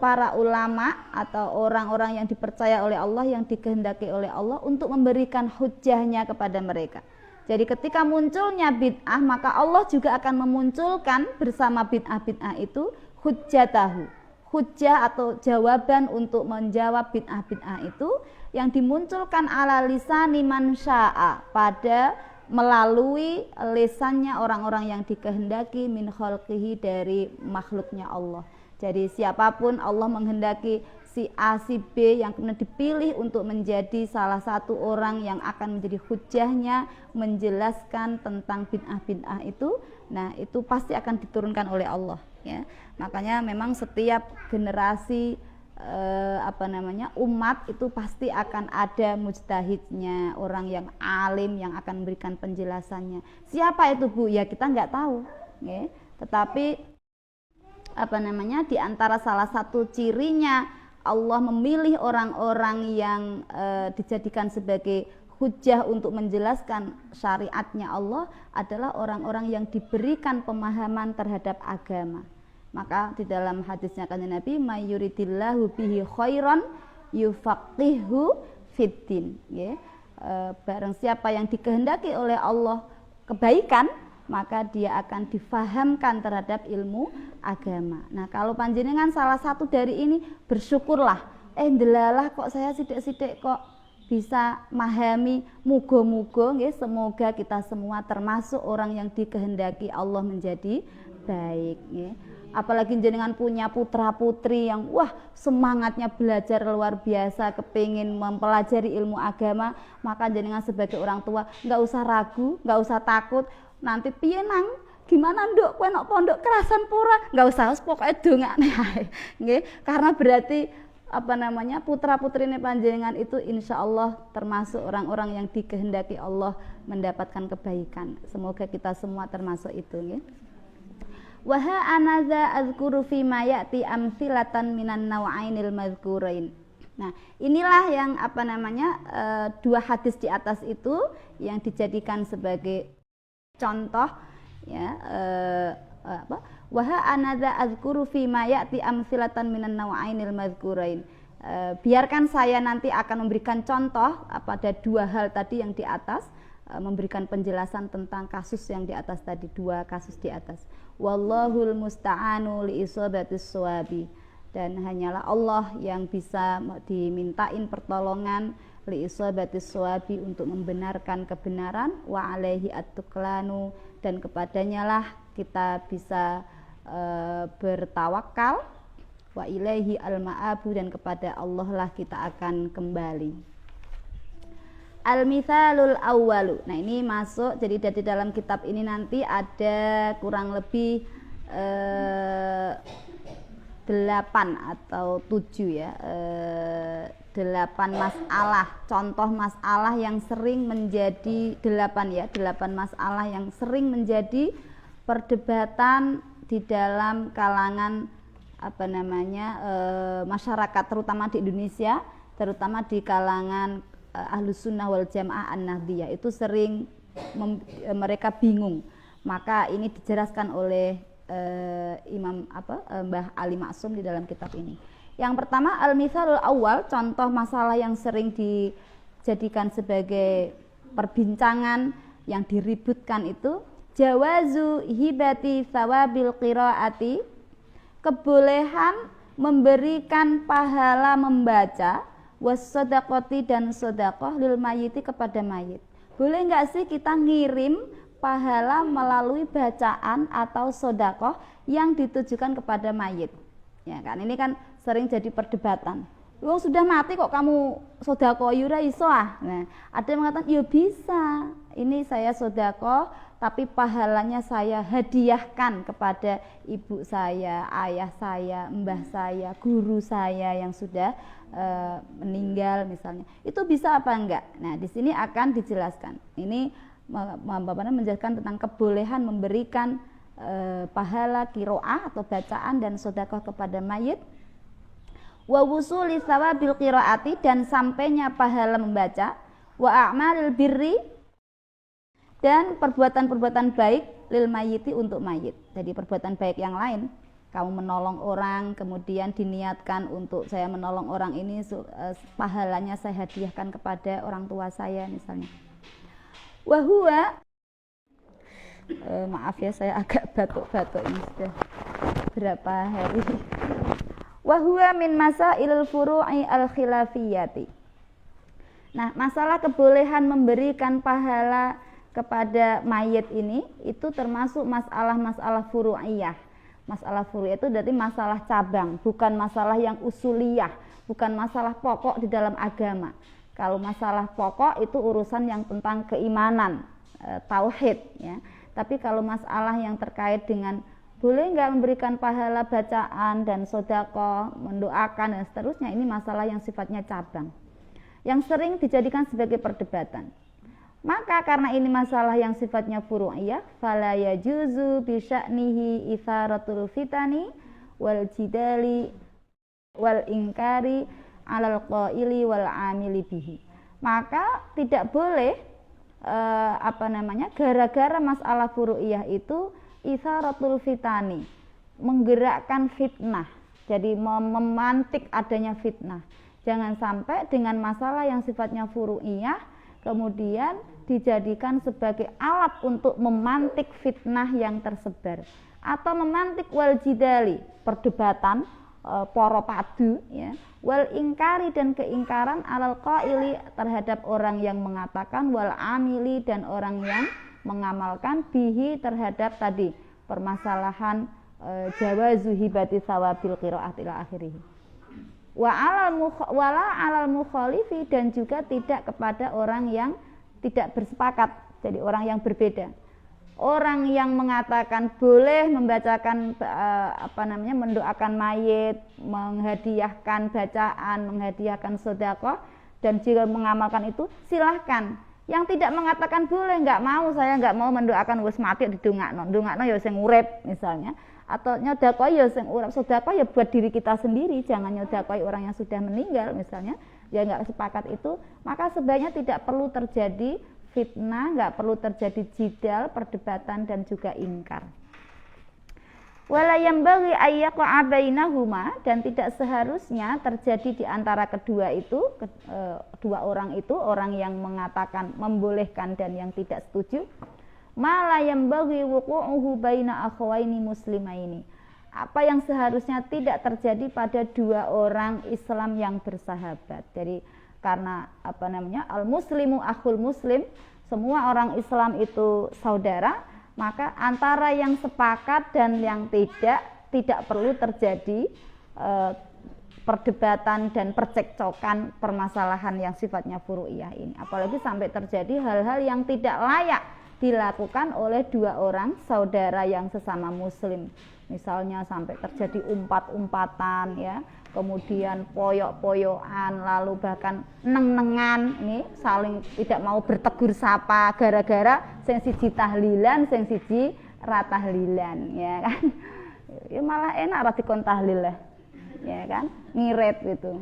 para ulama atau orang-orang yang dipercaya oleh Allah, yang dikehendaki oleh Allah untuk memberikan hujjahnya kepada mereka. Jadi ketika munculnya bid'ah, maka Allah juga akan memunculkan bersama bid'ah-bid'ah itu hujjatahu, hujjah atau jawaban untuk menjawab bid'ah-bid'ah itu yang dimunculkan ala lisani man sya'a, pada melalui lisannya orang-orang yang dikehendaki min khalqihi, dari makhluknya Allah. Jadi siapapun Allah menghendaki si A, si B yang kemudian dipilih untuk menjadi salah satu orang yang akan menjadi hujjahnya menjelaskan tentang bid'ah-bid'ah itu, nah itu pasti akan diturunkan oleh Allah, ya. Makanya memang setiap generasi umat itu pasti akan ada mujtahidnya, orang yang alim yang akan memberikan penjelasannya. Siapa itu, Bu? Ya kita nggak tahu, ya. Tetapi di antara salah satu cirinya Allah memilih orang-orang yang dijadikan sebagai hujjah untuk menjelaskan syariatnya Allah adalah orang-orang yang diberikan pemahaman terhadap agama. Maka di dalam hadisnya kanjeng Nabi, mayuridillahu bihi khairan yufaqihu fiddin, ya. Barang siapa yang dikehendaki oleh Allah kebaikan, maka dia akan difahamkan terhadap ilmu agama. Nah, kalau panjenengan salah satu dari ini, bersyukurlah. Ndelalah kok saya sidik-sidik kok bisa memahami, muga-muga nggih, semoga kita semua termasuk orang yang dikehendaki Allah menjadi baik, nggih. Apalagi jenengan punya putra-putri yang semangatnya belajar luar biasa, kepingin mempelajari ilmu agama, maka jenengan sebagai orang tua nggak usah ragu, nggak usah takut. Nanti piye nang, gimana nduk kowe nok pondok kerasan pura, nggak usah, pokoknya dongakne ae, nggih. Karena berarti putra-putrine panjenengan itu insya Allah termasuk orang-orang yang dikehendaki Allah mendapatkan kebaikan. Semoga kita semua termasuk itu, nggih. Wa ha anaza azkuru fi ma ya'ti amsilatan minan naw'ainil mazkurain. Nah, inilah yang dua hadis di atas itu yang dijadikan sebagai contoh, ya. Wa ha anaza azkuru fi ma ya'ti amsilatan minan naw'ainil mazkurain. Biarkan saya nanti akan memberikan contoh pada dua hal tadi yang di atas, memberikan penjelasan tentang kasus yang di atas tadi, dua kasus di atas. Wallahul musta'anu li isobatis shawabi, dan hanyalah Allah yang bisa dimintain pertolongan li isobatis shawabi, untuk membenarkan kebenaran, wa alaihi at-tuklanu, dan kepadanya lah kita bisa bertawakal, wa ilaihi al-ma'abu, dan kepada Allah lah kita akan kembali. Al-mithalul awwalu. Nah, ini masuk, jadi di dalam kitab ini nanti ada kurang lebih 8 atau 7, ya, 8 masalah, contoh masalah yang sering menjadi 8 masalah yang sering menjadi perdebatan di dalam kalangan masyarakat, terutama di Indonesia, terutama di kalangan Ahlus Sunnah wal Jamaah An-Nahdiyah, itu sering mereka bingung. Maka ini dijelaskan oleh Mbah Ali Maksum di dalam kitab ini. Yang pertama, al-mithalul awal, contoh masalah yang sering dijadikan sebagai perbincangan yang diributkan itu, jawazu hibati thawabil qiraati, kebolehan memberikan pahala membaca, wassadaqati, dan sedekah, lil mayiti, kepada mayit. Boleh nggak sih kita ngirim pahala melalui bacaan atau sedekah yang ditujukan kepada mayit? Ya kan, ini kan sering jadi perdebatan. Wong sudah mati kok kamu sedekah yura iso ah. Nah, ada yang mengatakan ya bisa. Ini saya sedekah tapi pahalanya saya hadiahkan kepada ibu saya, ayah saya, mbah saya, guru saya yang sudah meninggal misalnya. Itu bisa apa enggak? Nah, di sini akan dijelaskan. Ini menjelaskan tentang kebolehan memberikan pahala qiraah atau bacaan dan sedekah kepada mayit. Wa wusuli tsawabil qiraati, dan sampainya pahala membaca, wa a'malil birri, dan perbuatan-perbuatan baik lil mayiti, untuk mayit. Jadi perbuatan baik yang lain kamu menolong orang, kemudian diniatkan untuk saya menolong orang ini, pahalanya saya hadiahkan kepada orang tua saya misalnya. Wahua, maaf ya saya agak batuk-batuk ini sudah berapa hari. Wahua min masailil furu'i al-khilafiyati. Nah, masalah kebolehan memberikan pahala kepada mayit ini itu termasuk masalah-masalah furu'iyah. Masalah furu'iyah itu berarti masalah cabang, bukan masalah yang usuliyah, bukan masalah pokok di dalam agama. Kalau masalah pokok itu urusan yang tentang keimanan, tauhid ya. Tapi kalau masalah yang terkait dengan boleh nggak memberikan pahala bacaan dan sedekah, mendoakan dan seterusnya, ini masalah yang sifatnya cabang, yang sering dijadikan sebagai perdebatan. Maka karena ini masalah yang sifatnya furu'iyah, fala yajuzu bi sya'nihi itsaratul fitani wal jidali wal ingkari 'alal qaili wal 'amili bihi. Maka tidak boleh gara-gara masalah furu'iyah itu itsaratul fitani, menggerakkan fitnah. Jadi memantik adanya fitnah. Jangan sampai dengan masalah yang sifatnya furu'iyah kemudian dijadikan sebagai alat untuk memantik fitnah yang tersebar atau memantik wal jidali, perdebatan, poro padu ya, wal ingkari dan keingkaran alal qaili terhadap orang yang mengatakan, wal amili dan orang yang mengamalkan bihi terhadap tadi permasalahan jawazu hibati sawabil qiraat ila akhirih. Wala alal mukhalifi dan juga tidak kepada orang yang tidak bersepakat, jadi orang yang berbeda. Orang yang mengatakan boleh membacakan mendoakan mayit, menghadiahkan bacaan, menghadiahkan sedekah dan jika mengamalkan itu silahkan. Yang tidak mengatakan boleh, nggak mau, saya nggak mau mendoakan wis mati didongakno ya sing urip misalnya, atau nyodakoi ya sing urip. Sedekah ya buat diri kita sendiri, jangan nyodakoi orang yang sudah meninggal misalnya, ya nggak sepakat itu, maka sebaiknya tidak perlu terjadi fitnah, nggak perlu terjadi jidal, perdebatan dan juga ingkar. Wala yambaghi ayyaqa bainahuma, dan tidak seharusnya terjadi di antara kedua itu, dua orang itu, orang yang mengatakan membolehkan dan yang tidak setuju, ma la yambaghi wuqu'uhu baina akhwaini muslimaini, apa yang seharusnya tidak terjadi pada dua orang Islam yang bersahabat. Jadi karena al muslimu akhul muslim, semua orang Islam itu saudara, maka antara yang sepakat dan yang tidak perlu terjadi perdebatan dan percekcokan permasalahan yang sifatnya furu'iyah ini, apalagi sampai terjadi hal-hal yang tidak layak dilakukan oleh dua orang saudara yang sesama muslim. Misalnya sampai terjadi umpat-umpatan ya, kemudian poyok-poyokan, lalu bahkan neng-nengan, ini saling tidak mau bertegur sapa gara-gara sing siji tahlilan, sing siji ratahlilan ya kan. Ya malah enak ra dikon tahlil lah. Ya kan? Ngirit gitu.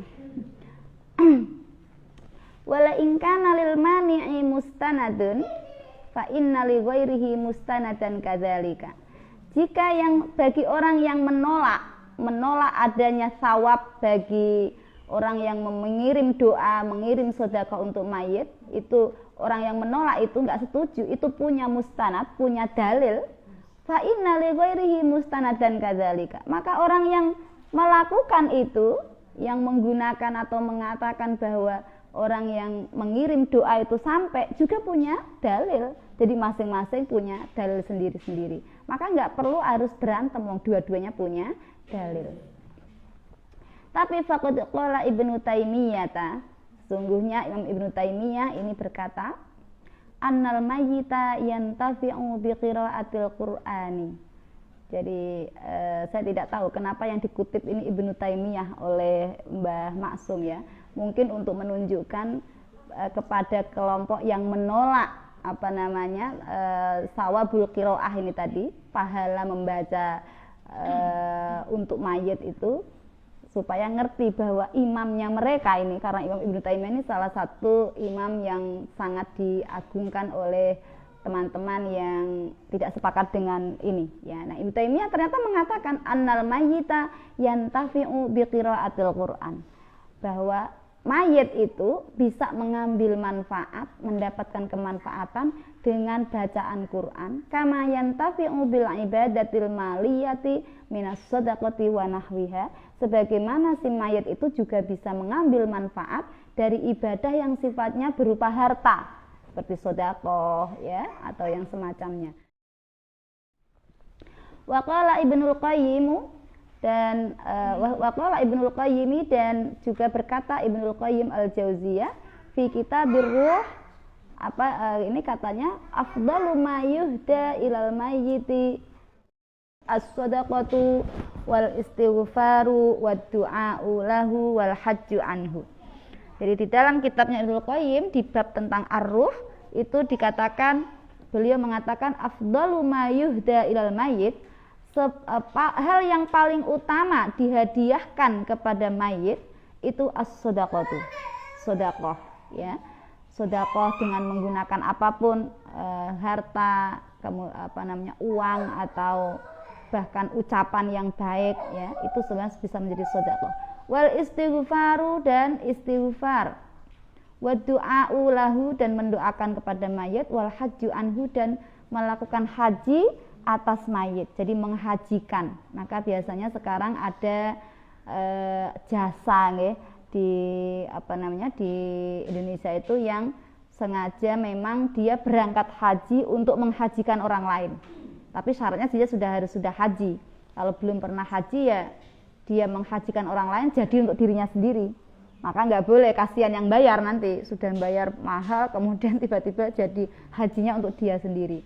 Wala in kana lil mani'i mustanadun fa inna li ghairihi mustanadan kadzalika. Jika yang bagi orang yang menolak adanya sawab bagi orang yang mengirim doa, mengirim sedekah untuk mayit, itu orang yang menolak itu enggak setuju, itu punya mustanad, punya dalil. Fa inna li ghairihi mustanadan kadzalika. Maka orang yang melakukan itu, yang menggunakan atau mengatakan bahwa orang yang mengirim doa itu sampai juga punya dalil. Jadi masing-masing punya dalil sendiri-sendiri. Maka nggak perlu harus berantem, dua-duanya punya dalil. Tapi faqad qala Ibnu Taimiyah, sungguhnya Imam Ibnu Taimiyah ini berkata, annal mayyita yantafi'u bi qiraatil Qur'ani. Jadi saya tidak tahu kenapa yang dikutip ini Ibnu Taimiyah oleh Mbah Maksum ya. Mungkin untuk menunjukkan kepada kelompok yang menolak sawabul qiraah ini tadi, pahala membaca untuk mayit itu, supaya ngerti bahwa imamnya mereka ini, karena Imam Ibnu Taimiyah ini salah satu imam yang sangat diagungkan oleh teman-teman yang tidak sepakat dengan ini ya. Nah, Ibnu Taimiyah ternyata mengatakan annal mayyita yantafi'u biqiraatil Qur'an, bahwa mayit itu bisa mengambil manfaat, mendapatkan kemanfaatan dengan bacaan Quran, kama yantafi'u bil ibadatil maliyati minas shadaqati wa nahwiha, sebagaimana si mayit itu juga bisa mengambil manfaat dari ibadah yang sifatnya berupa harta, seperti sedekah ya atau yang semacamnya. Waqala Ibnul Qayyim dan waqala Ibnul Qayyim dan juga berkata Ibnul Qayyim Al-Jauziyah fi Kitabir Ruh, ini katanya afdalu ma yuhda ilal mayyiti as-sadaqatu wal istighfaru wad du'a'u lahu wal hajju anhu. Jadi di dalam kitabnya Ibnul Qayyim di bab tentang ar-ruh itu dikatakan, beliau mengatakan afdalu ma yuhda ilal mayyit, hal yang paling utama dihadiahkan kepada mayit itu as-shadaqatu, sedekah ya. Sedekah dengan menggunakan apapun, harta, uang atau bahkan ucapan yang baik ya, itu sebenarnya bisa menjadi sedekah. Wal istighfaru dan istighfar, wa du'a'u lahu dan mendoakan kepada mayit, wal hajju anhu dan melakukan haji atas mayit, jadi menghajikan. Maka biasanya sekarang ada jasa nggih di di Indonesia itu yang sengaja memang dia berangkat haji untuk menghajikan orang lain. Tapi syaratnya dia harus sudah haji. Kalau belum pernah haji ya dia menghajikan orang lain jadi untuk dirinya sendiri. Maka nggak boleh, kasihan yang bayar, nanti sudah bayar mahal kemudian tiba-tiba jadi hajinya untuk dia sendiri.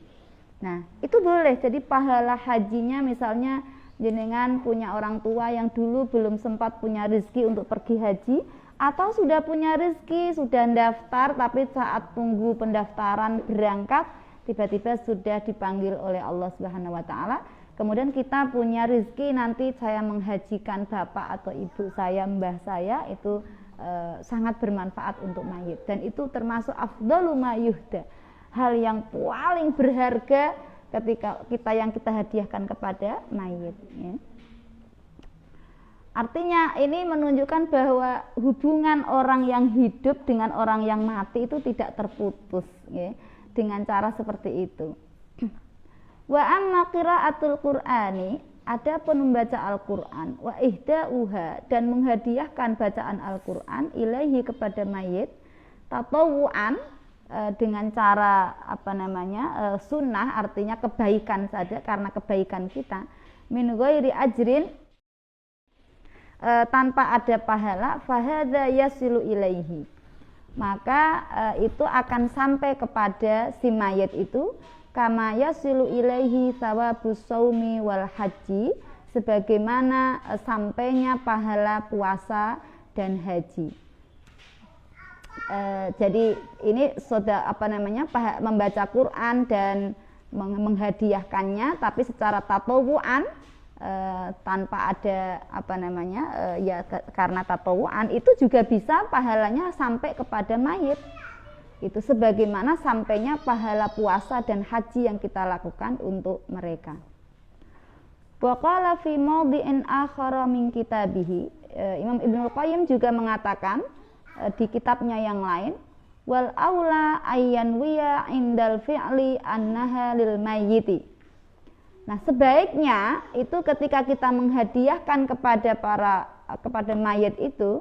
Nah, itu boleh. Jadi pahala hajinya misalnya jenengan punya orang tua yang dulu belum sempat punya rezeki untuk pergi haji, atau sudah punya rezeki, sudah daftar tapi saat tunggu pendaftaran berangkat tiba-tiba sudah dipanggil oleh Allah Subhanahu wa taala. Kemudian kita punya rezeki nanti saya menghajikan bapak atau ibu saya, mbah saya, itu sangat bermanfaat untuk mayit, dan itu termasuk afdalu ma yuhda, hal yang paling berharga ketika kita hadiahkan kepada mayit ya. Artinya ini menunjukkan bahwa hubungan orang yang hidup dengan orang yang mati itu tidak terputus ya, dengan cara seperti itu. Wa amma qiraatul Qur'ani, adapun membaca Al-Qur'an, wa ihda'uha dan menghadiahkan bacaan Al-Qur'an ilaihi kepada mayit tatawuan, dengan cara sunnah, artinya kebaikan saja karena kebaikan kita, min ghairi ajrin, tanpa ada pahala, fahadza yasilu ilaihi, maka itu akan sampai kepada si mayit itu, kama yasilu ilaihi thawabus shaumi wal haji, sebagaimana sampainya pahala puasa dan haji. Jadi ini membaca Quran dan menghadiahkannya tapi secara tatawuan, tanpa ada karena tatawuan itu juga bisa pahalanya sampai kepada mayit. Itu sebagaimana sampainya pahala puasa dan haji yang kita lakukan untuk mereka. Wa qala fi mawdi'in akhara min kitabihi, Imam Ibnul Qayyim juga mengatakan di kitabnya yang lain, wal aula ayyan wiya indal fi'li annaha lil mayyiti. Nah, sebaiknya itu ketika kita menghadiahkan kepada mayit itu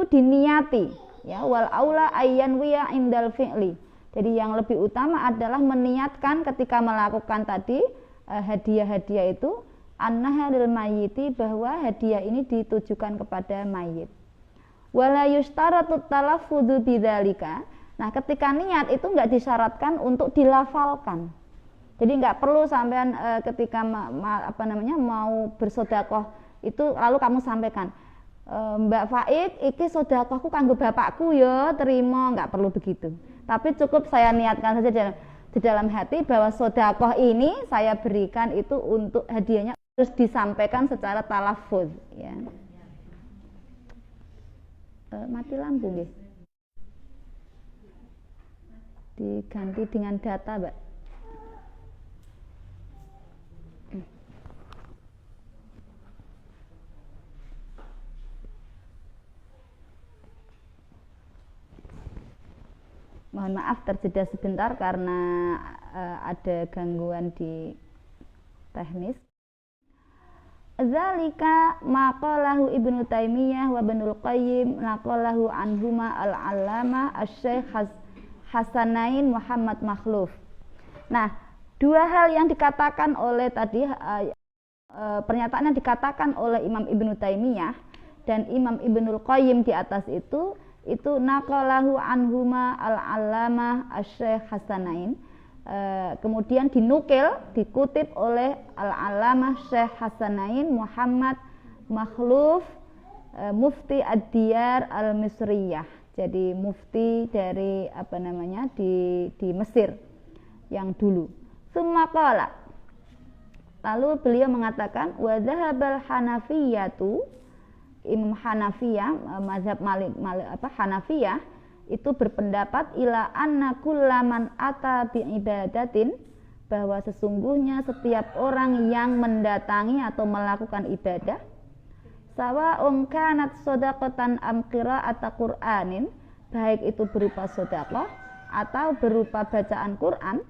diniati ya, wal aula ayyan wiya indal fi'li. Jadi yang lebih utama adalah meniatkan ketika melakukan tadi hadiah-hadiah itu annaha lil mayyiti, bahwa hadiah ini ditujukan kepada mayit. Wala yushtaratu talaffudzu bidzalika. Nah, ketika niat itu enggak disyaratkan untuk dilafalkan. Jadi enggak perlu sampean ketika mau bersedekah itu lalu kamu sampaikan, Mbak Faid, iki sedekahku kanggo bapakku ya, terima, enggak perlu begitu. Tapi cukup saya niatkan saja di dalam hati bahwa sedekah ini saya berikan itu untuk hadiahnya, terus disampaikan secara talaffuz ya. Mati lampu nggih. diganti dengan data, Mbak. Mohon maaf terjeda sebentar karena ada gangguan di teknis. Zalika maqalahu Ibnu Taimiyah wa Ibnul Qayyim naqalahu anhuma al-allamah asy-Syaikh Hasanain Muhammad Makhluf. Nah, dua hal yang dikatakan oleh tadi pernyataan yang dikatakan oleh Imam Ibnu Taimiyah dan Imam Ibnul Qayyim di atas itu naqalahu anhuma al-allamah asy-Syaikh Hasanain, kemudian dikutip oleh al-allamah Syekh Hasanain Muhammad Makhluf, mufti ad-Diyar al-Misriyah, jadi mufti dari di Mesir yang dulu. Summa qala, lalu beliau mengatakan wa dhahabal hanafiyatu, Imam Hanafiyah, mazhab Hanafiyah itu berpendapat ila anna kullaman ata bi ibadatin, bahwa sesungguhnya setiap orang yang mendatangi atau melakukan ibadah, sawa'un kanat shadaqatan am qira'ata Qur'anin, baik itu berupa sedekah atau berupa bacaan Quran,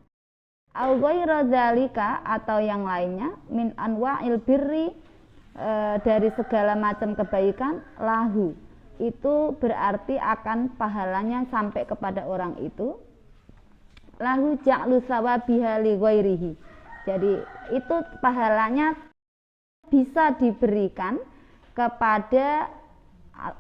au ghaira dzalika atau yang lainnya, min anwa'il birri, dari segala macam kebaikan, lahu, itu berarti akan pahalanya sampai kepada orang itu, lahu ja'lu sawabiha li ghairihi, jadi itu pahalanya bisa diberikan kepada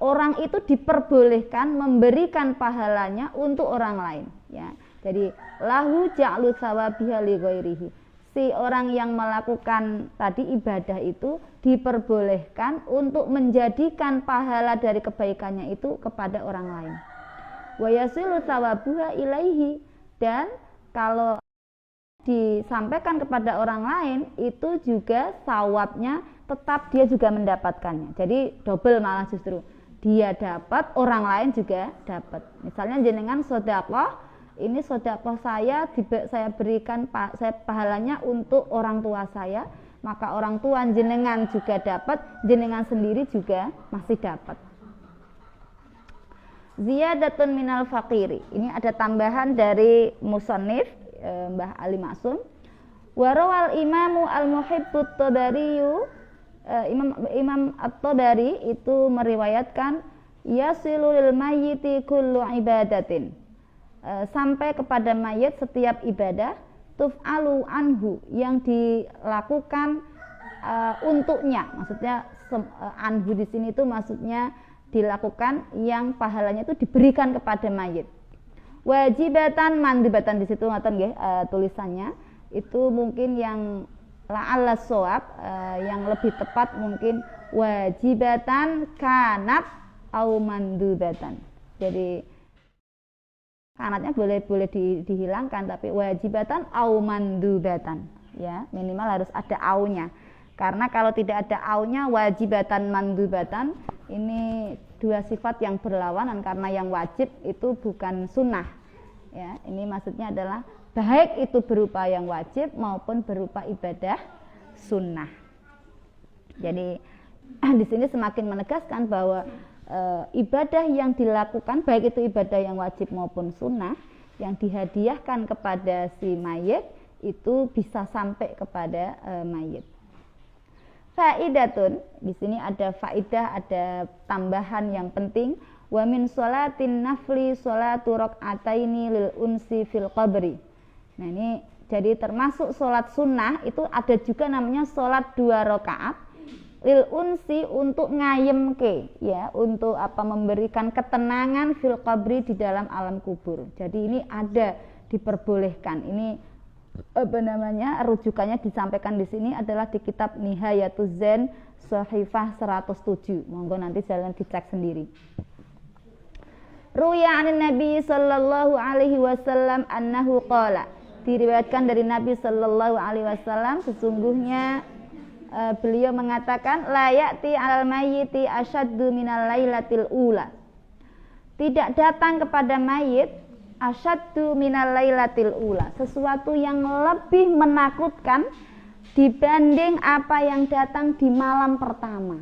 orang itu, diperbolehkan memberikan pahalanya untuk orang lain, ya. Jadi lahu ja'lu sawabiha li ghairihi, si orang yang melakukan tadi ibadah itu diperbolehkan untuk menjadikan pahala dari kebaikannya itu kepada orang lain. Wa yasilu sawabuha ilaihi, dan kalau disampaikan kepada orang lain itu juga sawabnya tetap dia juga mendapatkannya. Jadi double malah, justru dia dapat, orang lain juga dapat. Misalnya jenengan sedekah, ini sedekah saya berikan saya pahalanya untuk orang tua saya, maka orang tua jenengan juga dapat, jenengan sendiri juga masih dapat. Ziyadatun minal faqiri, ini ada tambahan dari musannif Mbah Ali Maksum. Warawal imamu al-muhibbut tabariyu, Imam At-Tabari itu meriwayatkan yasilu lil mayyiti kullu ibadatin, sampai kepada mayit setiap ibadah, tuf'alu anhu, yang dilakukan untuknya, maksudnya anhu di sini itu maksudnya dilakukan yang pahalanya itu diberikan kepada mayit. Wajibatan mandubatan, di situ ngoten nggih tulisannya itu mungkin yang la'alla shawab, yang lebih tepat mungkin wajibatan kanat au mandubatan. Jadi kanatnya boleh dihilangkan, tapi wajibatan au mandubatan, ya, minimal harus ada aunya. Karena kalau tidak ada aunya, wajibatan mandubatan, ini dua sifat yang berlawanan, karena yang wajib itu bukan sunnah, ya. Ini maksudnya adalah baik itu berupa yang wajib maupun berupa ibadah sunnah. Jadi di sini semakin menegaskan bahwa ibadah yang dilakukan, baik itu ibadah yang wajib maupun sunnah, yang dihadiahkan kepada si mayit itu bisa sampai kepada mayit. Faidatun, di sini ada faidah, ada tambahan yang penting. Wa min sholatin nafli sholatu rak'ataini lil unsi fil qabri. Nah, ini jadi termasuk sholat sunnah itu ada juga namanya sholat 2 rakaat lil unsi, untuk ngayemke, ya, untuk memberikan ketenangan fil qabri, di dalam alam kubur. Jadi ini ada, diperbolehkan. Ini rujukannya disampaikan di sini adalah di kitab Nihayatuz Zain Shahifah 107. Monggo nanti jalan dicek sendiri. Ruya anin Nabi sallallahu alaihi wasallam annahu qala, diriwayatkan dari Nabi sallallahu alaihi wasallam sesungguhnya beliau mengatakan, la ya'ti 'alal mayyiti asyaddu minal lailatil ula, tidak datang kepada mayit asyaddu minal lailatil ula, sesuatu yang lebih menakutkan dibanding apa yang datang di malam pertama.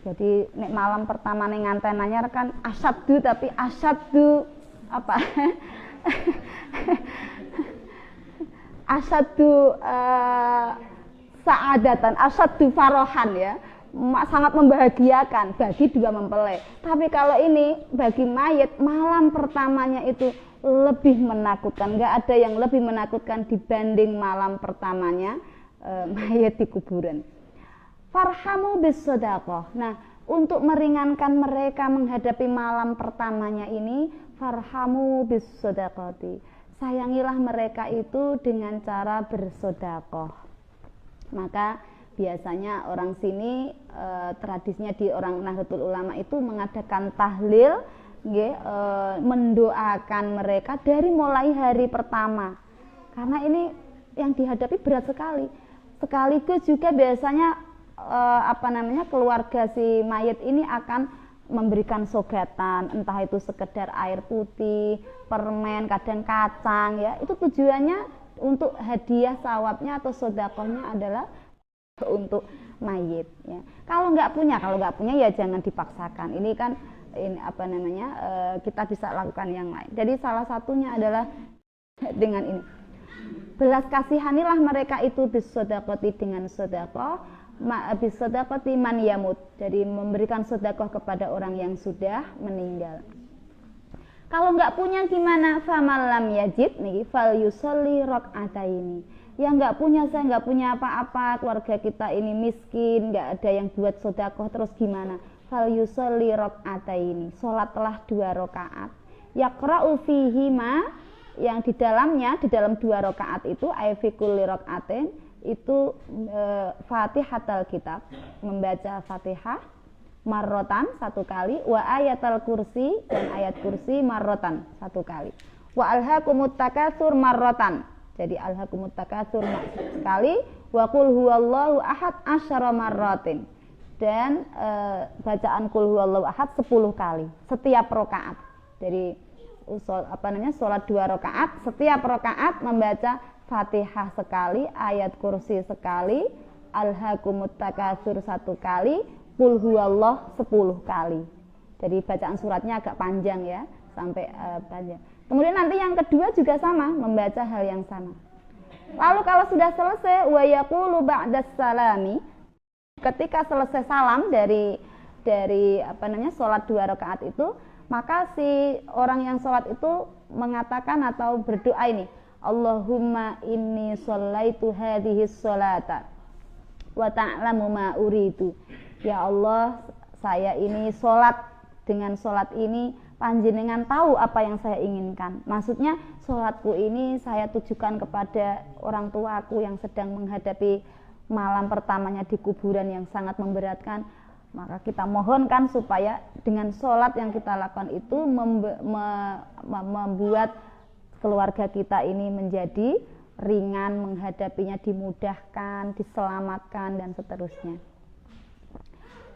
Jadi nek malam pertama ning antenanya kan asyaddu, tapi asyaddu apa? Asyaddu sa'adatan, asyaddu farohan ya, sangat membahagiakan bagi dua mempelai. Tapi kalau ini bagi mayit, malam pertamanya itu lebih menakutkan. Nggak ada yang lebih menakutkan dibanding malam pertamanya mayit di kuburan. Farhamu bis shadaqah. Nah, untuk meringankan mereka menghadapi malam pertamanya ini, farhamu bis shadaqati, sayangilah mereka itu dengan cara bersedekah. Maka biasanya orang sini tradisinya di orang Nahdlatul Ulama itu mengadakan tahlil, mendoakan mereka dari mulai hari pertama. Karena ini yang dihadapi berat sekali. Sekaligus juga biasanya keluarga si mayit ini akan memberikan sogatan, entah itu sekedar air putih, permen, kadang kacang ya. Itu tujuannya untuk hadiah sawabnya atau sedekahnya adalah untuk mayit ya. Kalau nggak punya ya jangan dipaksakan. Ini kan kita bisa lakukan yang lain. Jadi salah satunya adalah dengan ini. Belas kasihanilah mereka itu bisedekati dengan sedekah, bisedekati man yamut. Jadi memberikan sedekah kepada orang yang sudah meninggal. Kalau nggak punya gimana? Famalam yajid nih, fal yusolli rakaataini. Yang nggak punya, saya nggak punya apa-apa, keluarga kita ini miskin, nggak ada yang buat sedekah, terus gimana? Fal yusolli rakaataini. Salatlah 2 rakaat. Yaqra'u fihi ma, yang di dalam 2 rakaat itu fi kulli rakaatin itu Fatihatul Kitab, membaca Fatihah marrotan 1 kali, wa ayatul kursi, dan ayat kursi marrotan 1 kali, wa alhaqumut takatsur marrotan, jadi alhaqumut takatsur sekali, wa qul huwallahu ahad asyara marratin, dan bacaan qul huwallahu ahad 10 kali setiap rakaat. Jadi sholat 2 rakaat, setiap rakaat membaca Fatihah sekali, ayat kursi sekali, alhaqumut takatsur 1 kali, qul huwallah 10 kali. Jadi bacaan suratnya agak panjang ya, sampai panjang. Kemudian nanti yang kedua juga sama, membaca hal yang sama. Lalu kalau sudah selesai, wa yaqulu ba'das salami, ketika selesai salam dari sholat 2 rakaat itu, maka si orang yang sholat itu mengatakan atau berdoa ini, Allahumma inni shallaitu hadhihi sholata wa ta'lamu ma uridu. Ya Allah, saya ini sholat, dengan sholat ini panjenengan tahu apa yang saya inginkan. Maksudnya sholatku ini saya tujukan kepada orang tuaku yang sedang menghadapi malam pertamanya di kuburan yang sangat memberatkan. Maka kita mohonkan supaya dengan sholat yang kita lakukan itu membuat keluarga kita ini menjadi ringan menghadapinya, dimudahkan, diselamatkan, dan seterusnya.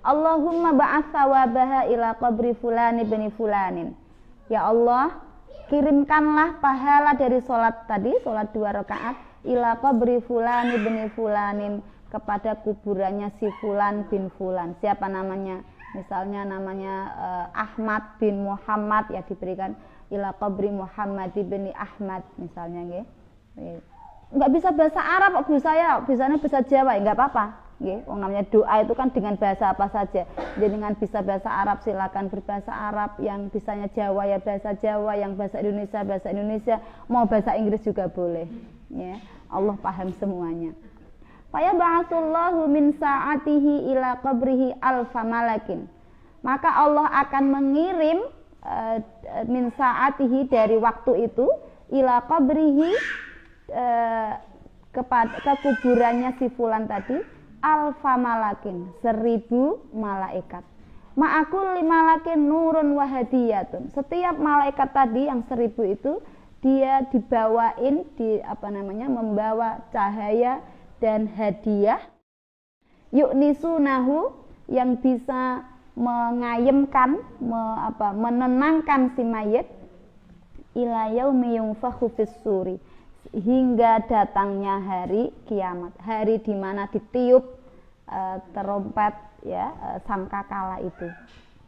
Allahumma ba'ats thawabaha ila qabri fulan ibni fulanin. Ya Allah, kirimkanlah pahala dari sholat tadi, sholat 2 rakaat, ila qabri fulan ibni fulanin, kepada kuburannya si fulan bin fulan. Siapa namanya? Misalnya namanya Ahmad bin Muhammad, ya diberikan ila qabri Muhammad bin Ahmad misalnya nggih. Enggak bisa bahasa Arab kok Bu, saya bisanya bahasa Jawa, enggak apa-apa nggih. Wong namanya doa itu kan dengan bahasa apa saja. Jadi dengan bisa bahasa Arab silakan berbahasa Arab, yang bisanya Jawa ya bahasa Jawa, yang bahasa Indonesia, mau bahasa Inggris juga boleh. Ya, Allah paham semuanya. Faya ba'atsullahu min sa'atihi ila qabrihi alfa malakin. Maka Allah akan mengirim min sa'atihi dari waktu itu ila qabrihi ke kuburannya si fulan tadi alfa malakin, 1000 malaikat. Ma'akul malakin nurun wa hadiyatun. Setiap malaikat tadi yang 1000 itu dia dibawain membawa cahaya dan hadiah, yu'nisunahu, yang bisa mengayemkan, menenangkan si mayit, ila yaumi yunfakhu fis-suri, hingga datangnya hari kiamat, hari di mana ditiup terompet ya, sangkakala itu.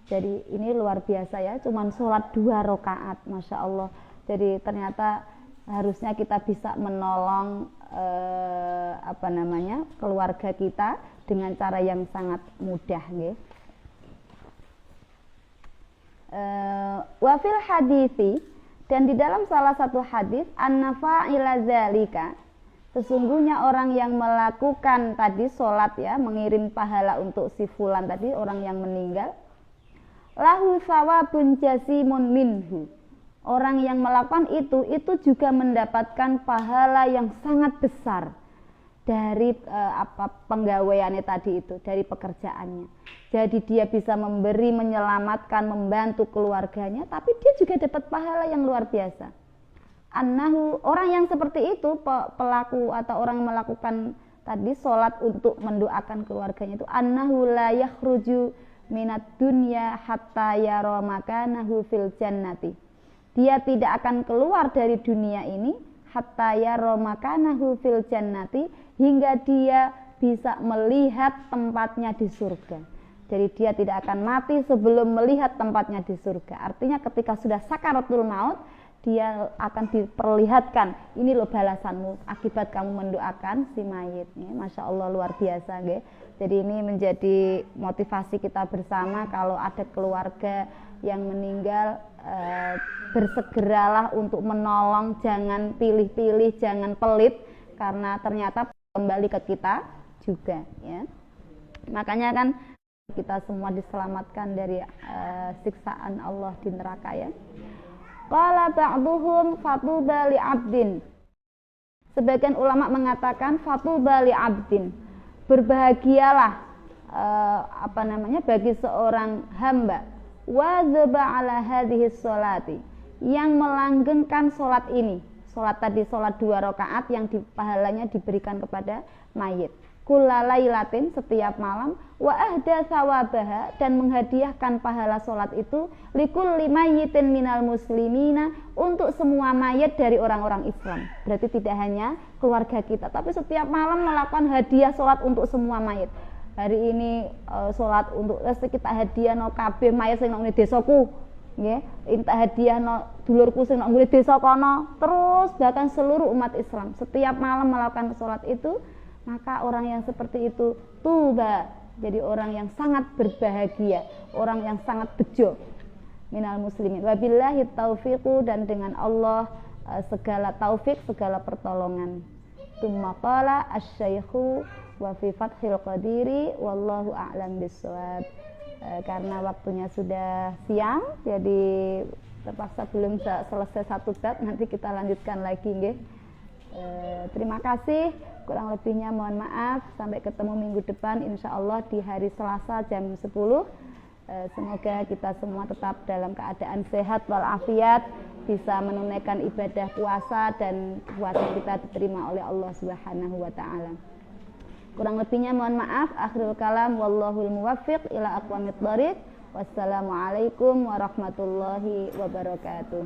Jadi ini luar biasa ya, cuman sholat 2 rakaat, masya Allah. Jadi ternyata harusnya kita bisa menolong keluarga kita dengan cara yang sangat mudah, nggih. Wa fil hadithi, dan di dalam salah satu hadis, an-nafa'ila zalika, sesungguhnya orang yang melakukan tadi sholat ya, mengirim pahala untuk si fulan tadi, orang yang meninggal, lahu sawabun jasimun minhu, orang yang melakukan itu juga mendapatkan pahala yang sangat besar dari penggawaiannya tadi itu, dari pekerjaannya. Jadi dia bisa memberi, menyelamatkan, membantu keluarganya, tapi dia juga dapat pahala yang luar biasa. Annahu, orang yang seperti itu, pelaku atau orang yang melakukan tadi sholat untuk mendoakan keluarganya itu, annahu la yakhruju minat dunya hatta yara makanahu fil jannati. Dia tidak akan keluar dari dunia ini hatta yara makanahu fil jannati, hingga dia bisa melihat tempatnya di surga. Jadi dia tidak akan mati sebelum melihat tempatnya di surga. Artinya ketika sudah sakaratul maut, dia akan diperlihatkan, ini loh balasanmu akibat kamu mendoakan si mayit. Masya Allah, luar biasa, nggih. Jadi ini menjadi motivasi kita bersama, kalau ada keluarga yang meninggal, bersegeralah untuk menolong, jangan pilih-pilih, jangan pelit, karena ternyata kembali ke kita juga, ya. Makanya kan kita semua diselamatkan dari siksaan Allah di neraka, ya. Qala ba'duhum fatuba li 'abdin. Sebagian ulama mengatakan fatuba li 'abdin, berbahagialah bagi seorang hamba wadzaba ala hadhihi sholati, yang melanggengkan sholat ini. Sholat tadi, sholat 2 rakaat yang pahalanya diberikan kepada mayit. Kullalailatin, setiap malam, wa ahda sawabaha, dan menghadiahkan pahala sholat itu likulli mayyitin minal muslimina, untuk semua mayit dari orang-orang Islam. Berarti tidak hanya keluarga kita, tapi setiap malam melakukan hadiah sholat untuk semua mayit. Hari ini sholat untuk kita hadiah no kabeh mayit sing nang desaku, nggih. Inta hadiah no dulurku sing nang desa kono, terus bahkan seluruh umat Islam setiap malam melakukan sholat itu. Maka orang yang seperti itu tuba, jadi orang yang sangat berbahagia, orang yang sangat bejo minal muslimin. Wabillahi taufiqu, dan dengan Allah segala taufik, segala pertolongan. Tsumma qala asy-syaikhu wa fi fathil qadiri wallahu a'lam bissawab. Karena waktunya sudah siang, jadi terpaksa belum selesai 1 bab, nanti kita lanjutkan lagi, nggih. Terima kasih, kurang lebihnya mohon maaf. Sampai ketemu minggu depan insyaallah di hari Selasa jam 10. Semoga kita semua tetap dalam keadaan sehat walafiat, bisa menunaikan ibadah puasa, dan puasa kita diterima oleh Allah Subhanahu wa taala. Kurang lebihnya mohon maaf. Akhirul kalam, wallahul muwaffiq ila aqwamit thoriq. Wassalamualaikum warahmatullahi wabarakatuh.